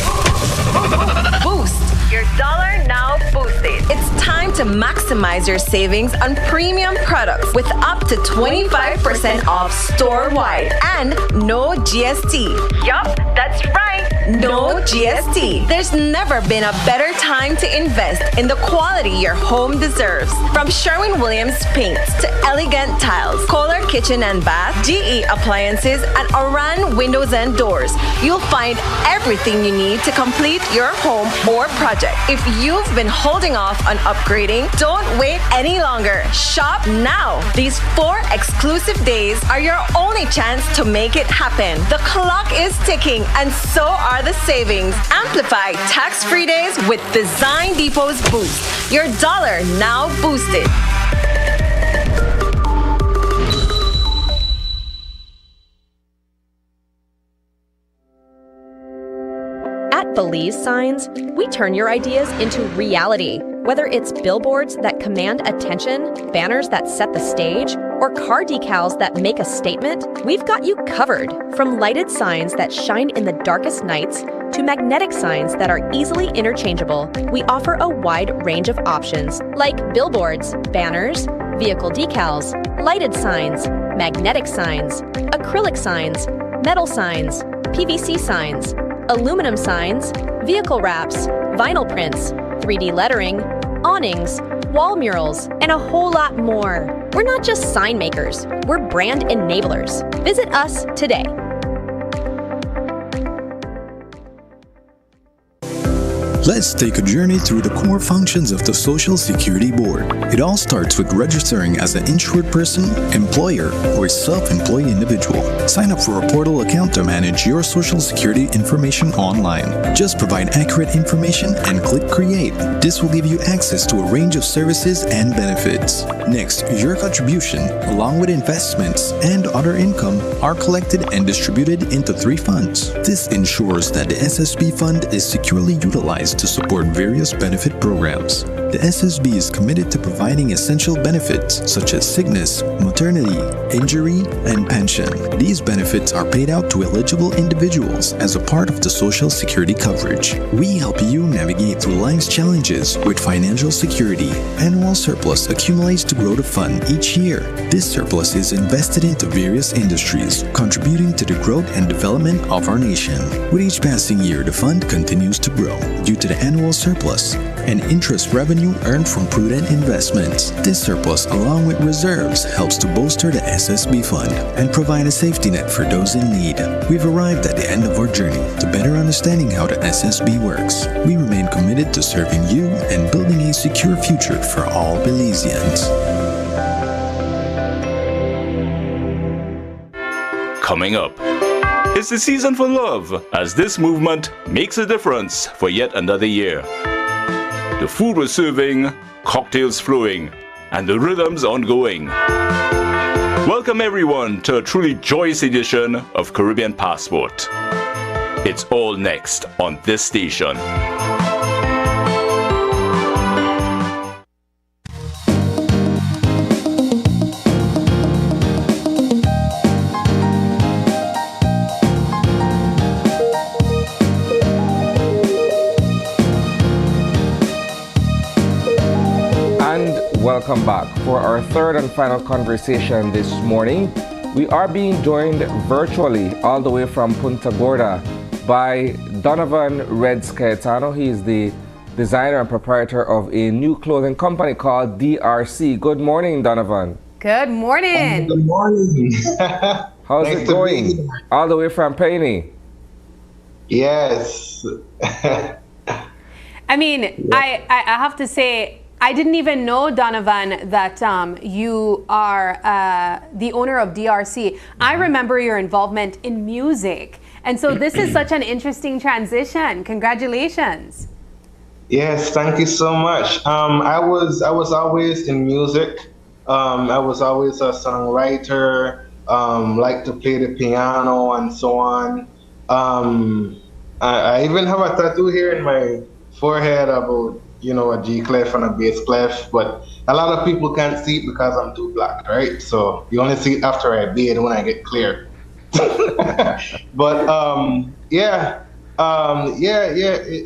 Boost. Your dollar now boosted. It's time to maximize your savings on premium products with up to 25% off store-wide and no GST. Yup, that's right. no GST. There's never been a better time to invest in the quality your home deserves. From Sherwin-Williams paints to elegant tiles, Kohler kitchen and bath, GE appliances, and Oran windows and doors, you'll find everything you need to complete your home or project. If you've been holding off on upgrading, don't wait any longer. Shop now. These 4 exclusive days are your only chance to make it happen. The clock is ticking, and so are the savings. Amplify tax-free days with Design Depot's Boost. Your dollar now boosted. At Belize Signs, we turn your ideas into reality. Whether it's billboards that command attention, banners that set the stage, or car decals that make a statement, we've got you covered. From lighted signs that shine in the darkest nights to magnetic signs that are easily interchangeable, we offer a wide range of options like billboards, banners, vehicle decals, lighted signs, magnetic signs, acrylic signs, metal signs, PVC signs, aluminum signs, vehicle wraps, vinyl prints, 3D lettering, awnings, wall murals, and a whole lot more. We're not just sign makers, we're brand enablers. Visit us today. Let's take a journey through the core functions of the Social Security Board. It all starts with registering as an insured person, employer, or self-employed individual. Sign up for a portal account to manage your Social Security information online. Just provide accurate information and click Create. This will give you access to a range of services and benefits. Next, your contribution, along with investments and other income, are collected and distributed into 3 funds. This ensures that the SSB fund is securely utilized to support various benefit programs. The SSB is committed to providing essential benefits such as sickness, maternity, injury, and pension. These benefits are paid out to eligible individuals as a part of the Social Security coverage. We help you navigate through life's challenges with financial security. Annual surplus accumulates to grow the fund each year. This surplus is invested into various industries, contributing to the growth and development of our nation. With each passing year, the fund continues to grow due to the annual surplus and interest revenue earned from prudent investments. This surplus, along with reserves, helps to bolster the SSB fund and provide a safety net for those in need. We've arrived at the end of our journey to better understanding how the SSB works. We remain committed to serving you and building a secure future for all Belizeans. Coming up, it's the season for love, as this movement makes a difference for yet another year. The food we're serving, cocktails flowing, and the rhythms ongoing. Welcome everyone to a truly joyous edition of Caribbean Passport. It's all next on this station. Welcome back. For our third and final conversation this morning, we are being joined virtually all the way from Punta Gorda by Donovan Reds Cayetano. He is the designer and proprietor of a new clothing company called DRC. Good morning, Donovan. Good morning. Good morning. How's it going? All the way from Penny. Yes. I mean, I have to say, I didn't even know, Donovan, that you are the owner of DRC. I remember your involvement in music. And so this is such an interesting transition. Congratulations. Yes, thank you so much. I was always in music. I was always a songwriter, liked to play the piano and so on. I even have a tattoo here in my forehead about, you know, a G clef and a bass clef, but a lot of people can't see it because I'm too black, right? So you only see it after I bathe when I get clear. But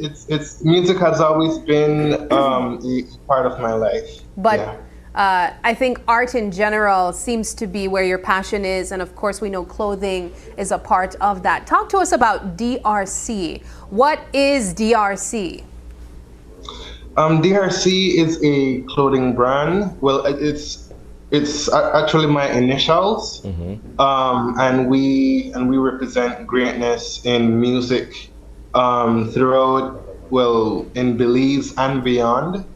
it's music has always been a part of my life. But I think art in general seems to be where your passion is, and of course we know clothing is a part of that. Talk to us about DRC. What is DRC? DRC is a clothing brand. Well, it's actually my initials, and we represent greatness in music throughout, well, in Belize and beyond.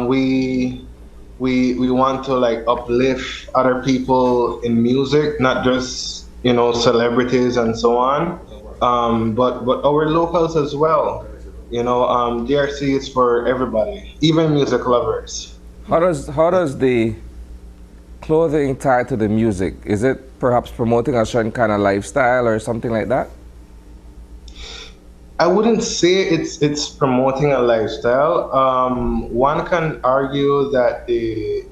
We want to like uplift other people in music, not just celebrities and so on, but our locals as well. DRC is for everybody, even music lovers. How does the clothing tie to the music? Is it perhaps promoting a certain kind of lifestyle or something like that? I wouldn't say it's promoting a lifestyle. One can argue that the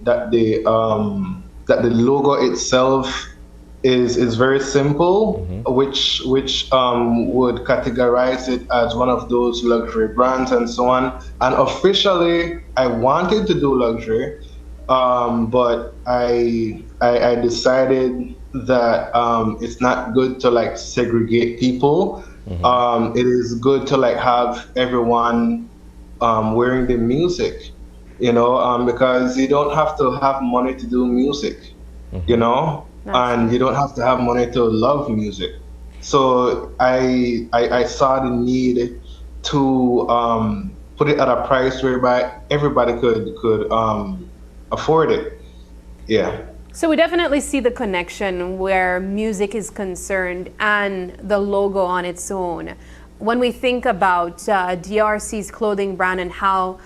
logo itself is very simple, which would categorize it as one of those luxury brands and so on. And officially, I wanted to do luxury, but I decided that it's not good to like segregate people. It is good to like have everyone wearing the music, because you don't have to have money to do music, and you don't have to have money to love music. So I saw the need to put it at a price whereby everybody could afford it. Yeah. So we definitely see the connection where music is concerned and the logo on its own. When we think about DRC's clothing brand and how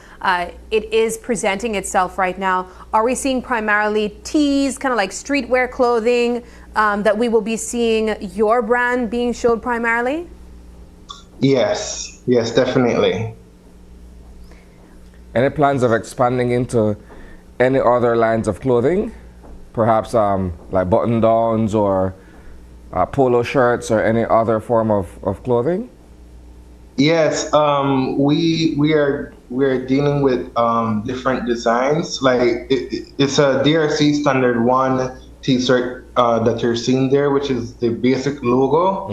it is presenting itself right now, are we seeing primarily tees, kind of like streetwear clothing, that we will be seeing your brand being showed primarily? Yes, definitely. Any plans of expanding into any other lines of clothing? Perhaps like button downs or polo shirts or any other form of clothing? Yes, we are dealing with different designs. Like it's a DRC Standard 1 T-shirt that you're seeing there, which is the basic logo.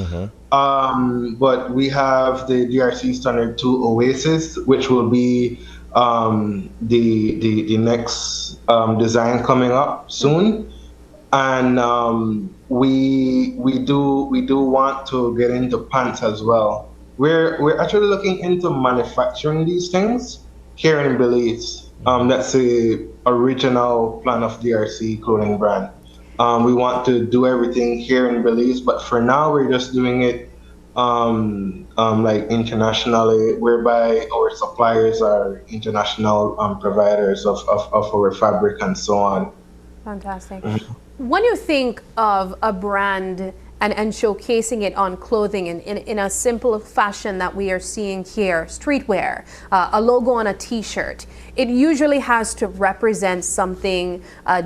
But we have the DRC Standard 2 Oasis, which will be the next design coming up soon, and we do want to get into pants as well. We're actually looking into manufacturing these things here in Belize. That's the original plan of DRC Clothing Brand. We want to do everything here in Belize, but for now we're just doing it like internationally, whereby our suppliers are international providers of our fabric and so on. Fantastic. When you think of a brand and showcasing it on clothing in a simple fashion that we are seeing here, streetwear, a logo on a t-shirt, it usually has to represent something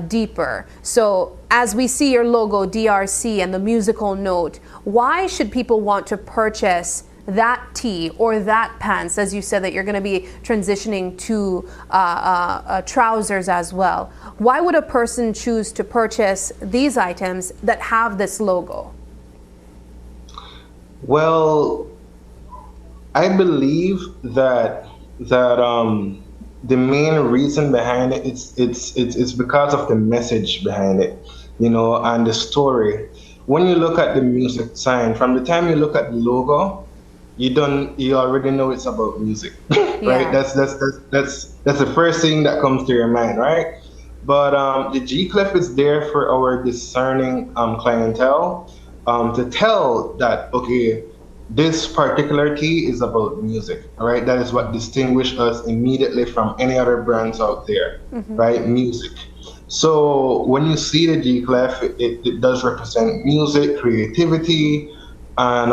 deeper. So as we see your logo, DRC, and the musical note, why should people want to purchase that tee or that pants, as you said that you're going to be transitioning to trousers as well? Why would a person choose to purchase these items that have this logo? Well, I believe that the main reason behind it it's because of the message behind it, and the story. When you look at the music sign, from the time you look at the logo, you already know it's about music, right? Yeah. That's the first thing that comes to your mind, right? But the G Clef is there for our discerning clientele, to tell that, okay, this particular tee is about music, all right? That is what distinguishes us immediately from any other brands out there, right? Music. So when you see the G Clef, it does represent music, creativity, and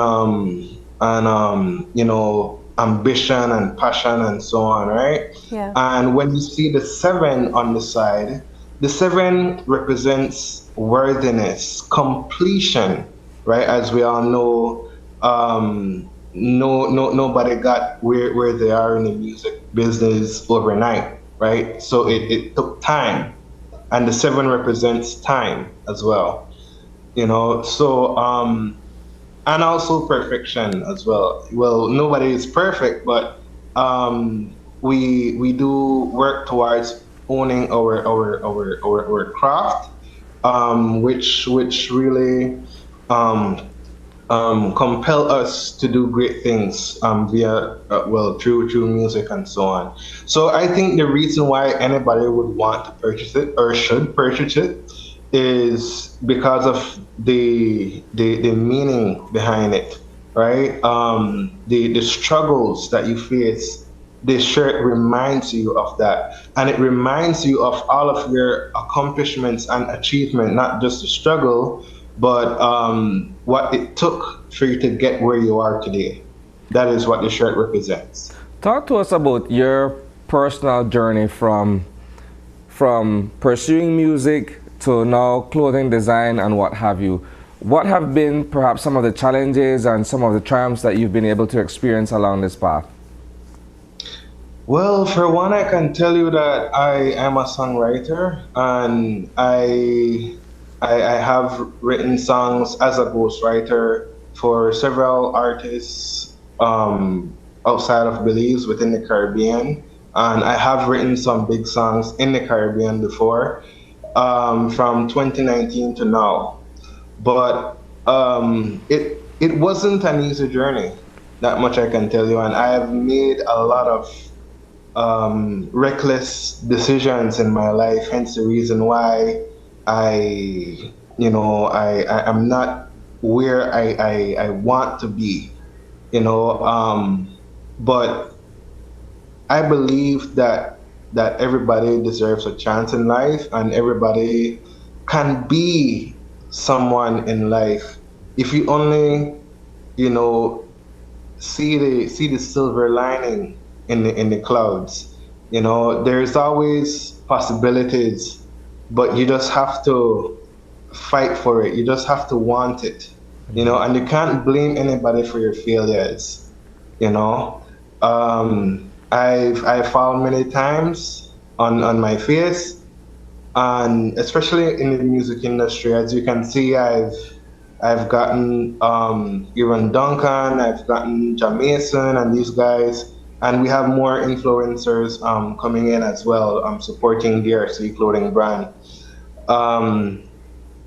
ambition and passion and so on, right? Yeah. And when you see the 7 on the side, the 7 represents worthiness, completion, right? As we all know, nobody got where they are in the music business overnight, right? So it took time, and the 7 represents time as well, you know. So and also perfection as well. Well, nobody is perfect, but we do work towards owning our craft, which really compel us to do great things via through music and so on. So I think the reason why anybody would want to purchase it or should purchase it is because of the meaning behind it, right? The struggles that you face. This shirt reminds you of that, and it reminds you of all of your accomplishments and achievement, not just the struggle, but what it took for you to get where you are today. That is what the shirt represents. Talk to us about your personal journey from pursuing music to now clothing design and what have you. What have been perhaps some of the challenges and some of the triumphs that you've been able to experience along this path? Well, for one, I can tell you that I am a songwriter, and I have written songs as a ghostwriter for several artists outside of Belize within the Caribbean, and I have written some big songs in the Caribbean before, from 2019 to now. But it wasn't an easy journey, that much I can tell you, and I have made a lot of reckless decisions in my life, hence the reason why I'm not where I want to be, you know. But I believe that everybody deserves a chance in life, and everybody can be someone in life if you only, you know, see the silver lining in the clouds. You know, there's always possibilities, but you just have to fight for it. You just have to want it, you know, and you can't blame anybody for your failures, you know. I've fallen many times on my face, and especially in the music industry, as you can see, I've gotten even Duncan, I've gotten Jamaican and these guys, and we have more influencers coming in as well, supporting DRC Clothing Brand.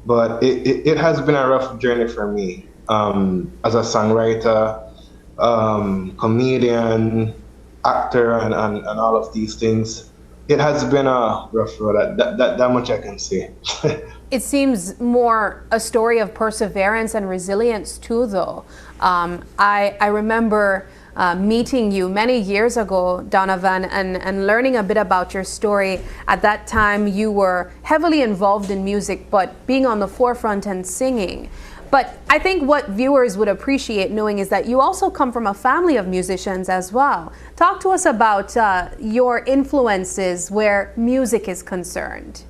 But it has been a rough journey for me as a songwriter, comedian, actor, and all of these things. It has been a rough road, that much I can say. It seems more a story of perseverance and resilience too, though. I remember meeting you many years ago, Donovan, and learning a bit about your story. At that time, you were heavily involved in music, but being on the forefront and singing. But I think what viewers would appreciate knowing is that you also come from a family of musicians as well. Talk to us about your influences where music is concerned.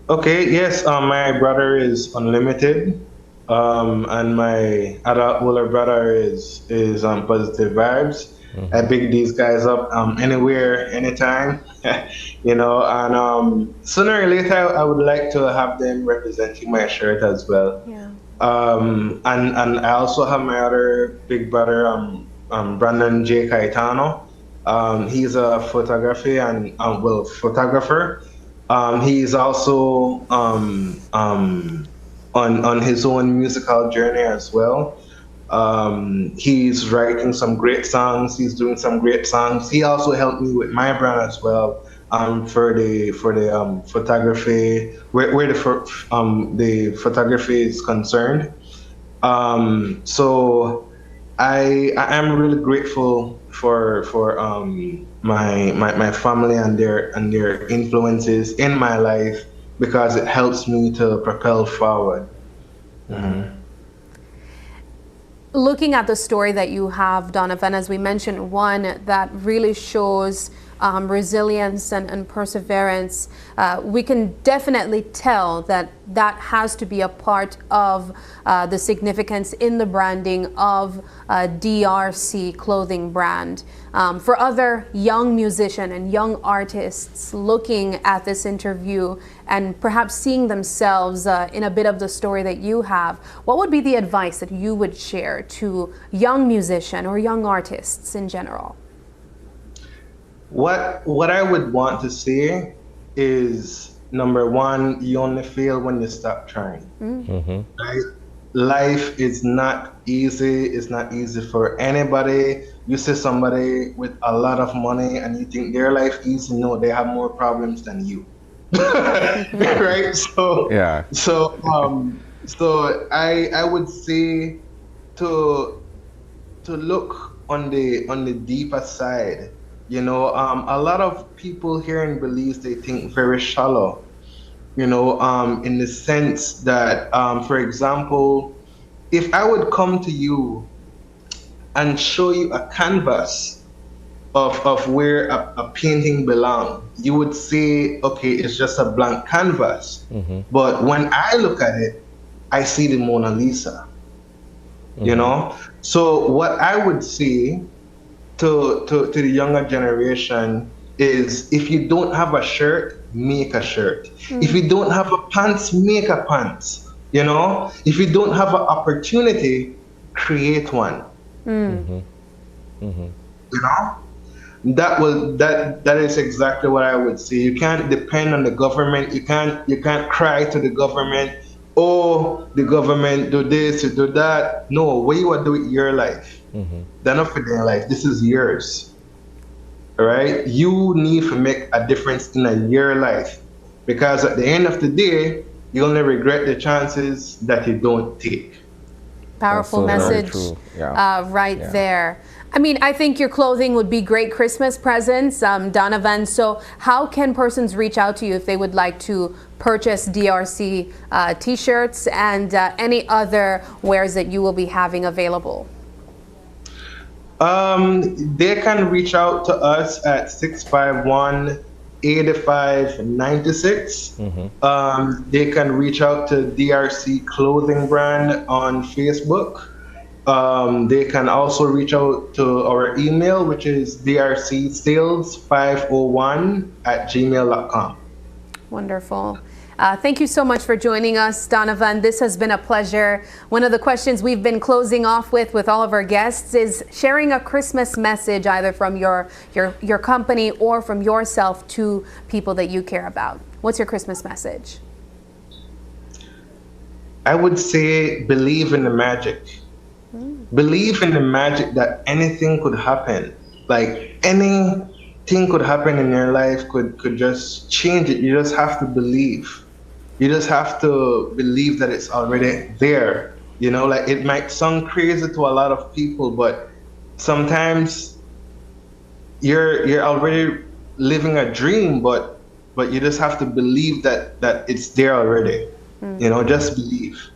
Okay, yes, my brother is Unlimited, and my other older brother is Positive Vibes. Mm-hmm. I pick these guys up anywhere, anytime, you know, and sooner or later I would like to have them representing my shirt as well. Yeah. And I also have my other big brother, Brandon J. Caetano. He's a photographer. He's also on his own musical journey as well. He's writing some great songs. He's doing some great songs. He also helped me with my brand as well, for the photography, where the photography is concerned. So I am really grateful for my family and their influences in my life, because it helps me to propel forward. Mm-hmm. Looking at the story that you have, Donovan, as we mentioned, one that really shows resilience and perseverance, we can definitely tell that that has to be a part of the significance in the branding of DRC Clothing Brand. For other young musicians and young artists looking at this interview and perhaps seeing themselves in a bit of the story that you have, what would be the advice that you would share to young musicians or young artists in general? What I would want to say is, number one, you only fail when you stop trying. Right? Life is not easy. It's not easy for anybody. You see somebody with a lot of money and you think their life easy. No, they have more problems than you. Right? So yeah. So I would say to look on the deeper side. You know, a lot of people here in Belize, they think very shallow, you know, in the sense that, for example, if I would come to you and show you a canvas of where a painting belongs, you would say, okay, it's just a blank canvas. But when I look at it, I see the Mona Lisa, you know? So what I would say to the younger generation is, if you don't have a shirt, make a shirt. If you don't have a pants, make a pants. You know, if you don't have an opportunity, create one. You know, that is exactly what I would say. You can't depend on the government. You can't cry to the government. Oh, the government do this, you do that. No, what you want to do with your life? They're not for their life. This is yours. All right? You need to make a difference in your life, because at the end of the day, you only regret the chances that you don't take. Powerful message right there. I mean, I think your clothing would be great Christmas presents, Donovan. So how can persons reach out to you if they would like to purchase DRC t-shirts and any other wares that you will be having available? They can reach out to us at 651-8596. They can reach out to DRC Clothing Brand on Facebook. They can also reach out to our email, which is drcsales501@gmail.com. Wonderful. Thank you so much for joining us, Donovan. This has been a pleasure. One of the questions we've been closing off with all of our guests is sharing a Christmas message, either from your company or from yourself, to people that you care about. What's your Christmas message? I would say, believe in the magic. Believe in the magic that anything could happen. Like, anything could happen in your life, could just change it. You just have to believe. You just have to believe that it's already there. You know, like, it might sound crazy to a lot of people, but sometimes you're already living a dream, but you just have to believe that it's there already. You know, just believe.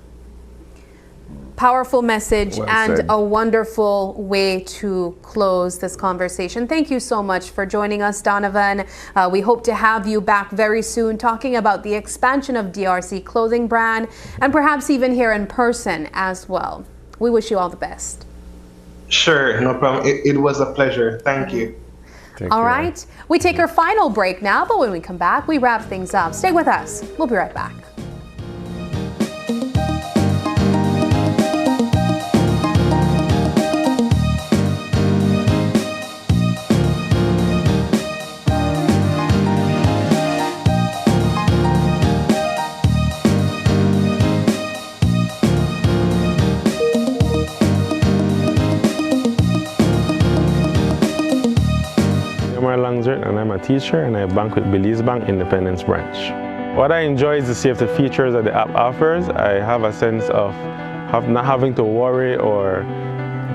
Powerful message, Well and said. a wonderful way to close this conversation. Thank you so much for joining us, Donovan. We hope to have you back very soon talking about the expansion of DRC Clothing Brand, and perhaps even here in person as well. We wish you all the best. Sure, no problem. It was a pleasure. Thank you. All right, we take our final break now, but when we come back, we wrap things up. Stay with us. We'll be right back. And I'm a teacher, and I bank with Belize Bank Independence Branch. What I enjoy is the safety features that the app offers. I have a sense of not having to worry or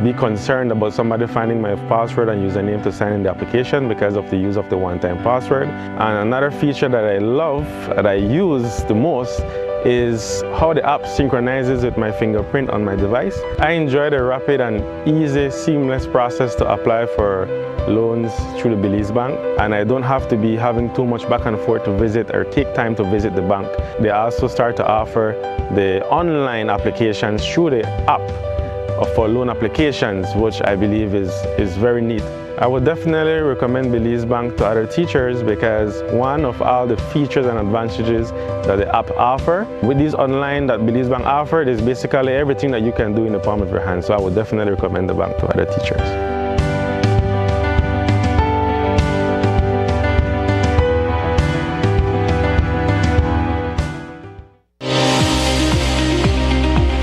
be concerned about somebody finding my password and username to sign in the application because of the use of the one-time password. And another feature that I love, that I use the most, is how the app synchronizes with my fingerprint on my device. I enjoy the rapid and easy, seamless process to apply for loans through the Belize Bank, and I don't have to be having too much back and forth to visit or take time to visit the bank. They also start to offer the online applications through the app for loan applications, which I believe is very neat. I would definitely recommend Belize Bank to other teachers because one of all the features and advantages that the app offer with these online that Belize Bank offered is basically everything that you can do in the palm of your hand. So I would definitely recommend the bank to other teachers.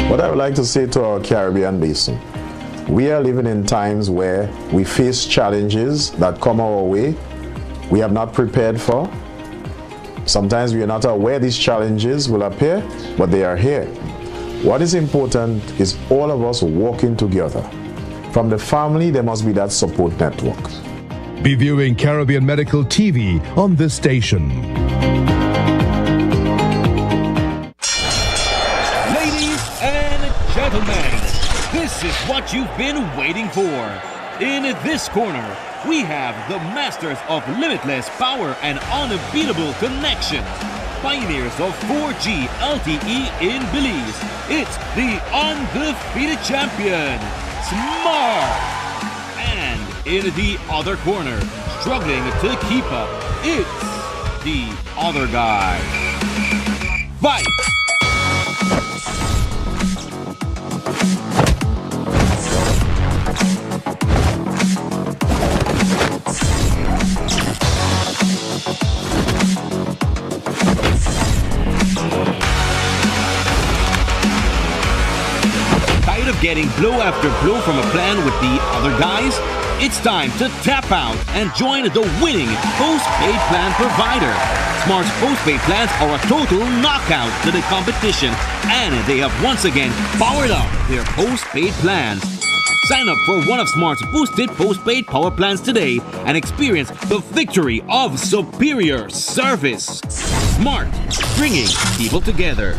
What I would like to say to our Caribbean basin, we are living in times where we face challenges that come our way we have not prepared for. Sometimes we are not aware these challenges will appear, but they are here. What is important is all of us working together. From the family, there must be that support network. Be viewing Caribbean Medical TV on this station. Gentlemen, this is what you've been waiting for. In this corner, we have the masters of limitless power and unbeatable connection. Pioneers of 4G LTE in Belize. It's the undefeated champion, Smart. And in the other corner, struggling to keep up, it's the other guy. Fight! Of getting blow after blow from a plan with the other guys? It's time to tap out and join the winning postpaid plan provider. Smart's postpaid plans are a total knockout to the competition, and they have once again powered up their postpaid plans. Sign up for one of Smart's boosted postpaid power plans today and experience the victory of superior service. Smart, bringing people together.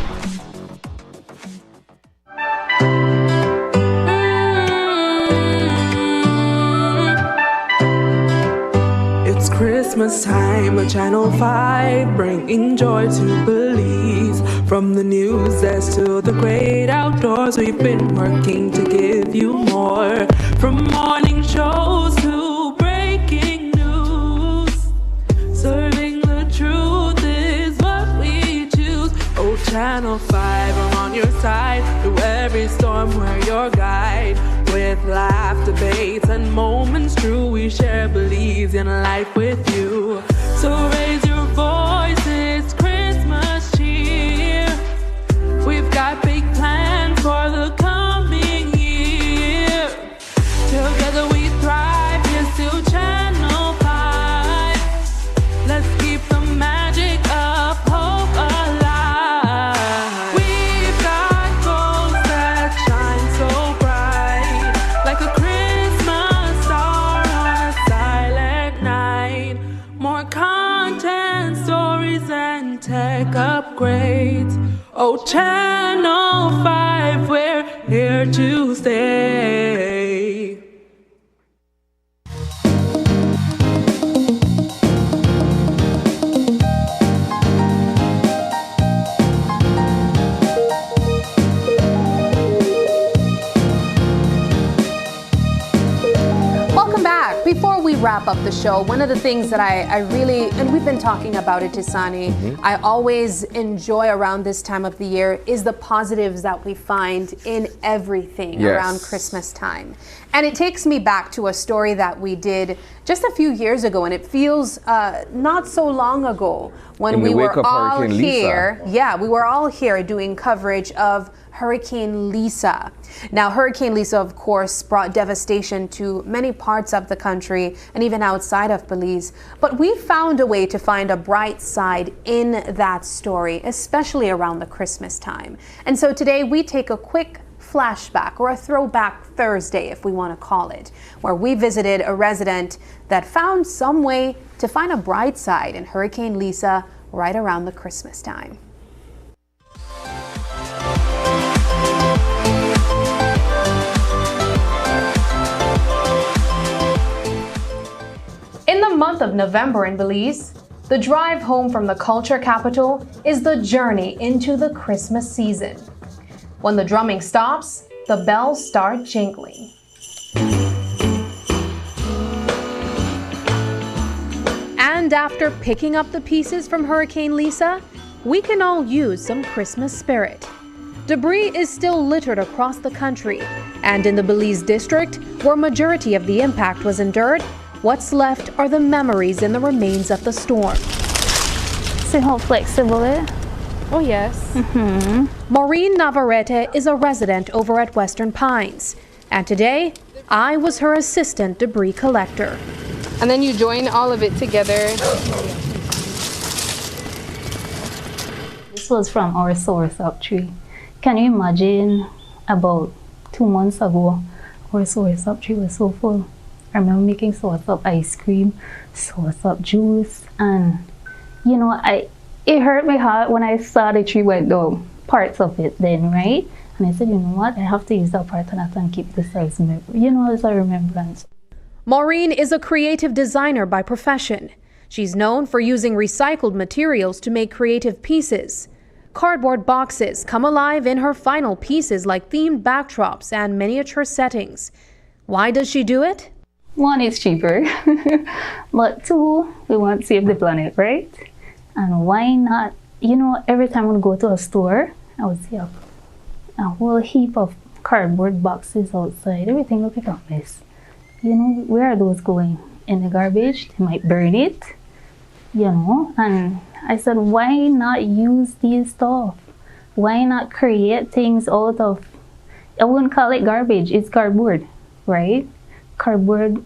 Christmas time, Channel 5, bringing joy to Belize. From the news desk to the great outdoors, we've been working to give you more. From morning shows to breaking news, serving the truth is what we choose. Oh, Channel 5, I'm on your side. Through every storm, we're your guide. With laugh, debates, and moments true, we share Belizean life with you. So raise your voice, it's Christmas cheer. We've got big plans for the coming year. Together we thrive, here's to Channel 5. Let's keep the magic of hope alive. We've got goals that shine so bright, like a Christmas star on a silent night. More content, stories, and tech upgrades. Oh, Channel 5, we're here to stay. Before we wrap up the show, one of the things that I really, and we've been talking about it, Tisani, I always enjoy around this time of the year is the positives that we find in everything around Christmas time. And it takes me back to a story that we did just a few years ago, and it feels not so long ago when we were all here. Yeah, we were all here doing coverage of Hurricane Lisa. Now, Hurricane Lisa, of course, brought devastation to many parts of the country and even outside of Belize. But we found a way to find a bright side in that story, especially around the Christmas time. And so today we take a quick flashback or a throwback Thursday, if we want to call it, where we visited a resident that found some way to find a bright side in Hurricane Lisa right around the Christmas time. In the month of November in Belize, the drive home from the culture capital is the journey into the Christmas season. When the drumming stops, the bells start jingling. And after picking up the pieces from Hurricane Lisa, we can all use some Christmas spirit. Debris is still littered across the country, and in the Belize district, where majority of the impact was endured, what's left are the memories and the remains of the storm. See how flexible it is? Oh, yes. Maureen Navarrete is a resident over at Western Pines, and today, I was her assistant debris collector. And then you join all of it together. This was from our soursop tree. Can you imagine about 2 months ago, our soursop tree was so full. I remember making soursop ice cream, soursop juice, and you know, it hurt my heart when I saw the tree went down, parts of it then, right? And I said, you know what, I have to use that part of that and keep this as a remembrance. Maureen is a creative designer by profession. She's known for using recycled materials to make creative pieces. Cardboard boxes come alive in her final pieces like themed backdrops and miniature settings. Why does she do it? One, it's cheaper, but two, we want to save the planet, right? And why not, you know, every time I would go to a store, I would see a whole heap of cardboard boxes outside. Everything looked like a mess. You know, where are those going? In the garbage? They might burn it, you know? And I said, why not use these stuff? Why not create things out of, I wouldn't call it garbage, it's cardboard, right? Cardboard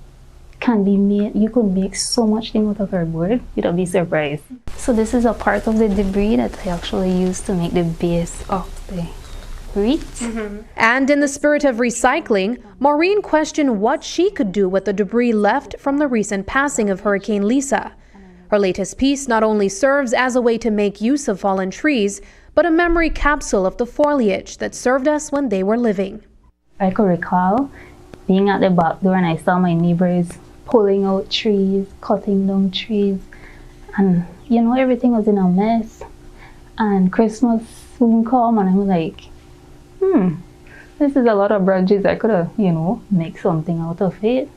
can be made, you could make so much thing out of cardboard, you'd be surprised. So this is a part of the debris that I actually use to make the base of the wreath. And in the spirit of recycling, Maureen questioned what she could do with the debris left from the recent passing of Hurricane Lisa. Her latest piece not only serves as a way to make use of fallen trees, but a memory capsule of the foliage that served us when they were living. I could recall being at the back door and I saw my neighbors pulling out trees, cutting down trees, and you know, everything was in a mess. And Christmas soon come and I'm like, this is a lot of branches. I could have, you know, make something out of it.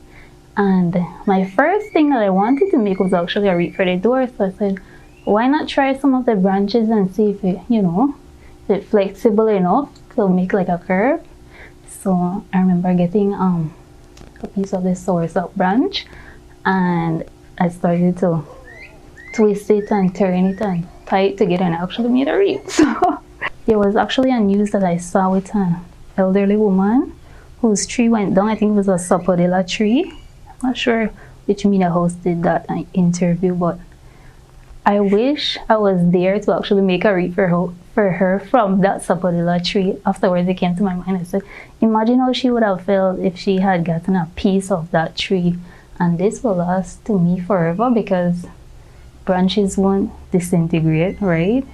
And my first thing that I wanted to make was actually a wreath for the door. So I said, why not try some of the branches and see if it, you know, is it flexible enough to make like a curve. So I remember getting a piece of this soursop branch and I started to twist it and turn it and tie it together and I actually made a wreath. So there was actually a news that I saw with an elderly woman whose tree went down. I think it was a sapodilla tree. I'm not sure which media hosted that interview, but I wish I was there to actually make a wreath for her from that sapodilla tree. Afterwards, it came to my mind. I said, imagine how she would have felt if she had gotten a piece of that tree. And this will last to me forever because branches won't disintegrate, right?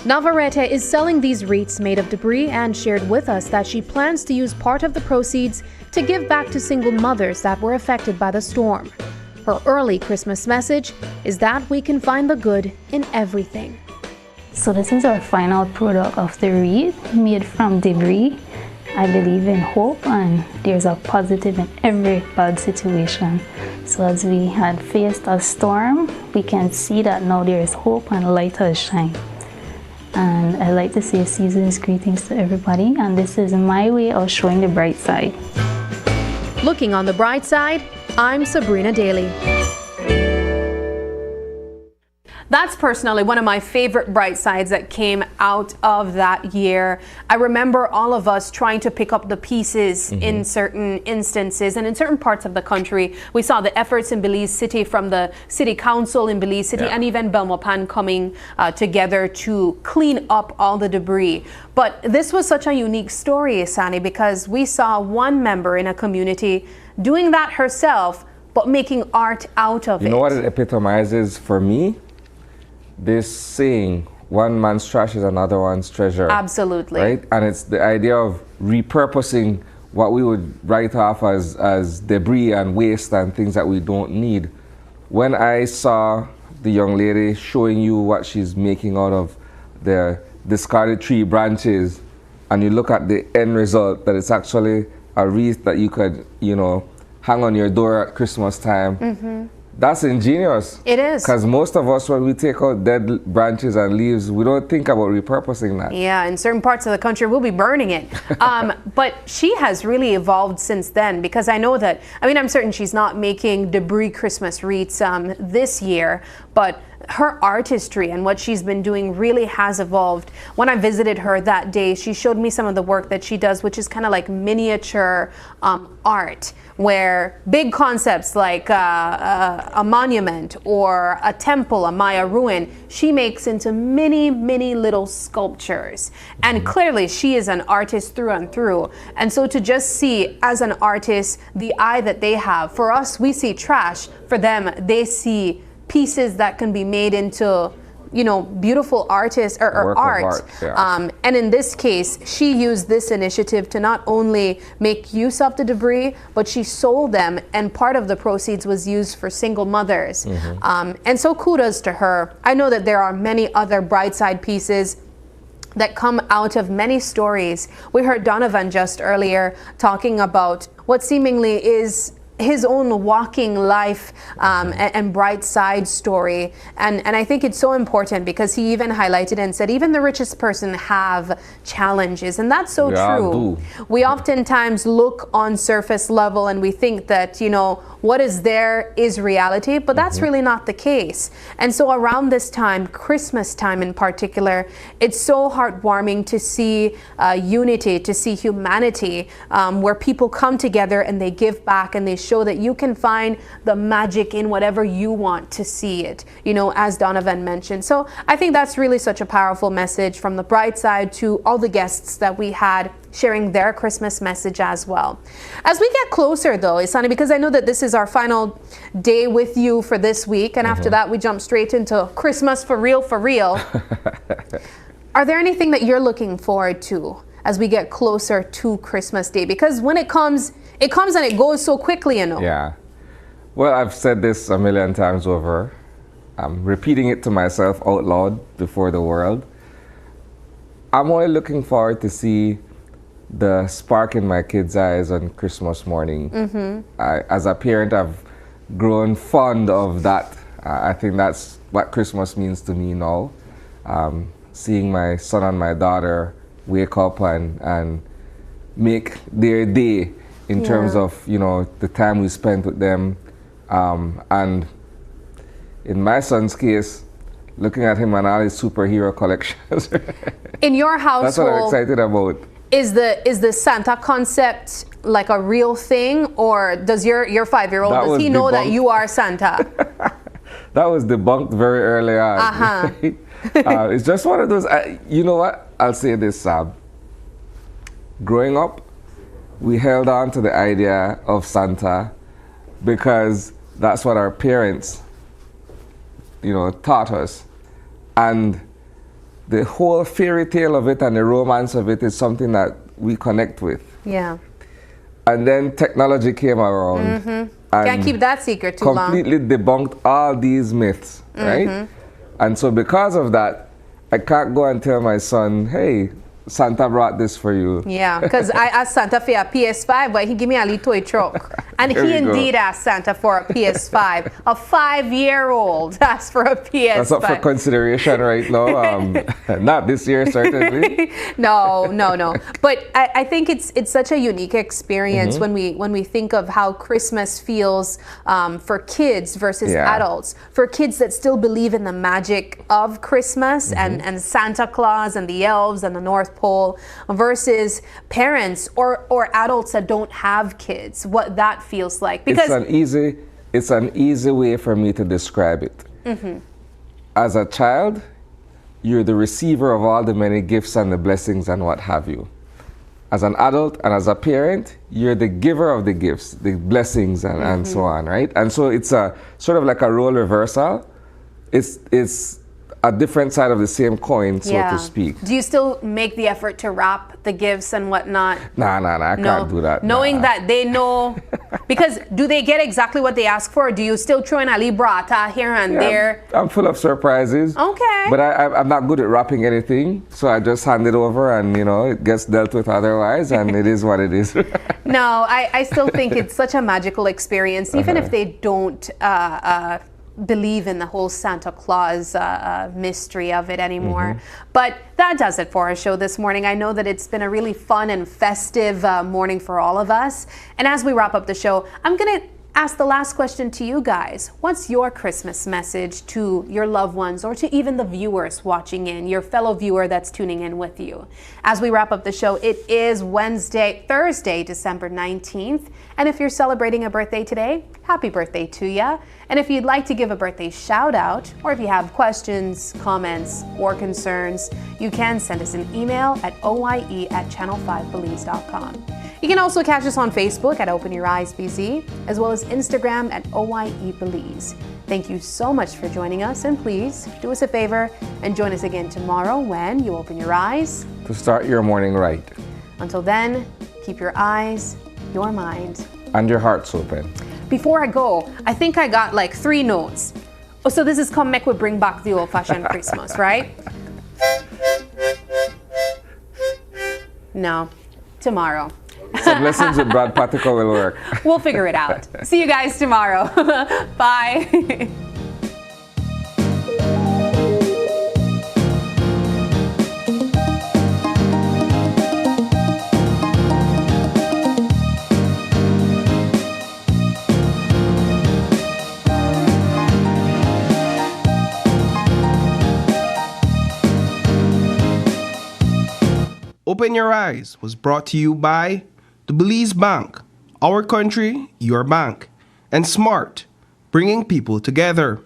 Navarrete is selling these wreaths made of debris and shared with us that she plans to use part of the proceeds to give back to single mothers that were affected by the storm. Her early Christmas message is that we can find the good in everything. So this is our final product of the wreath made from debris. I believe in hope and there's a positive in every bad situation. So as we had faced a storm, we can see that now there is hope and light has shined. And I like to say season's greetings to everybody, and this is my way of showing the bright side. Looking on the bright side, I'm Sabrina Daly. That's personally one of my favorite bright sides that came out of that year. I remember all of us trying to pick up the pieces in certain instances, and in certain parts of the country. We saw the efforts in Belize City from the City Council in Belize City and even Belmopan coming together to clean up all the debris. But this was such a unique story, Isani, because we saw one member in a community doing that herself, but making art out of it. You know what it epitomizes for me? This saying, one man's trash is another one's treasure. Absolutely. Right? And it's the idea of repurposing what we would write off as debris and waste and things that we don't need. When I saw the young lady showing you what she's making out of the discarded tree branches, and you look at the end result, that it's actually a wreath that you could, you know, hang on your door at Christmas time. That's ingenious. It is. Because most of us, when we take out dead branches and leaves, we don't think about repurposing that. Yeah, in certain parts of the country, we'll be burning it. But she has really evolved since then, because I know that, I mean, I'm certain she's not making debris Christmas wreaths this year, but her artistry and what she's been doing really has evolved. When I visited her that day, she showed me some of the work that she does, which is kind of like miniature art, where big concepts like a monument or a temple, a Maya ruin, she makes into many, many little sculptures. And clearly she is an artist through and through. And so to just see as an artist the eye that they have, for us we see trash, for them they see pieces that can be made into, you know, beautiful artists or art. And in this case, she used this initiative to not only make use of the debris, but she sold them, and part of the proceeds was used for single mothers. And so kudos to her. I know that there are many other bright side pieces that come out of many stories. We heard Donovan just earlier talking about what seemingly is his own walking life and bright side story. And I think it's so important, because he even highlighted and said even the richest person have challenges, and that's so true. We oftentimes look on surface level and we think that, you know, what is there is reality, but that's really not the case. And so around this time, Christmas time in particular, it's so heartwarming to see unity, to see humanity, where people come together and they give back and they show that you can find the magic in whatever you want to see it, you know, as Donovan mentioned. So I think that's really such a powerful message from the bright side to all the guests that we had sharing their Christmas message as well. As we get closer though, Isani, because I know that this is our final day with you for this week, and after that we jump straight into Christmas for real, for real. Are there anything that you're looking forward to as we get closer to Christmas Day? Because when it comes and it goes so quickly, you know. Yeah. Well, I've said this a million times over. I'm repeating it to myself out loud before the world. I'm only looking forward to see the spark in my kids' eyes on Christmas morning. As a parent, I've grown fond of that. I think that's what Christmas means to me now. Seeing my son and my daughter wake up and make their day in terms of, you know, the time we spent with them. And in my son's case, looking at him and all his superhero collections. In your household, that's what I'm excited about. Is the Santa concept like a real thing, or does your 5-year-old, does he know that you are Santa? That was debunked very early on. It's just one of those, you know what, I'll say this, Sam. Growing up, we held on to the idea of Santa because that's what our parents, you know, taught us. And the whole fairy tale of it and the romance of it is something that we connect with. Yeah. And then technology came around. And can't keep that secret too long. Completely debunked all these myths, right? And so because of that, I can't go and tell my son, hey, Santa brought this for you. Yeah, because I asked Santa for a PS5, but he gave me a little toy truck. And he indeed asked Santa for a PS5. A 5-year-old asked for a PS5. That's up for consideration right now. Not this year, certainly. No. But I think it's such a unique experience when we think of how Christmas feels for kids versus adults. For kids that still believe in the magic of Christmas and Santa Claus and the elves and the North Pole versus parents or adults that don't have kids, what that feels like. Because it's an easy way for me to describe it. As a child, you're the receiver of all the many gifts and the blessings and what have you. As an adult and as a parent, you're the giver of the gifts, the blessings and so on, right? And so it's a sort of like a role reversal. It's a different side of the same coin, so to speak. Do you still make the effort to wrap the gifts and whatnot? Nah, I can't do that. Knowing that they know, because do they get exactly what they ask for, or do you still throw in a librata here and there? I'm full of surprises. Okay. But I'm not good at wrapping anything, so I just hand it over and, it gets dealt with otherwise, and it is what it is. No, I still think it's such a magical experience, even if they don't believe in the whole Santa Claus mystery of it anymore. But that does it for our show this morning. I know that it's been a really fun and festive morning for all of us. And as we wrap up the show, I'm going to ask the last question to you guys. What's your Christmas message to your loved ones or to even the viewers watching in, your fellow viewer that's tuning in with you? As we wrap up the show, it is Thursday, December 19th. And if you're celebrating a birthday today, happy birthday to ya. And if you'd like to give a birthday shout out, or if you have questions, comments, or concerns, you can send us an email at oye@channel5belize.com. You can also catch us on Facebook at Open Your Eyes BC, as well as Instagram at OYEBelize. Thank you so much for joining us, and please do us a favor and join us again tomorrow when you open your eyes to start your morning right. Until then, keep your eyes, your mind, and your hearts open. Before I go, I think I got like 3 notes. Oh, so this is come make we bring back the old-fashioned Christmas, right? No, tomorrow. Some lessons with Brad Patico will work. We'll figure it out. See you guys tomorrow. Bye. Open Your Eyes was brought to you by the Belize Bank, our country, your bank, and Smart, bringing people together.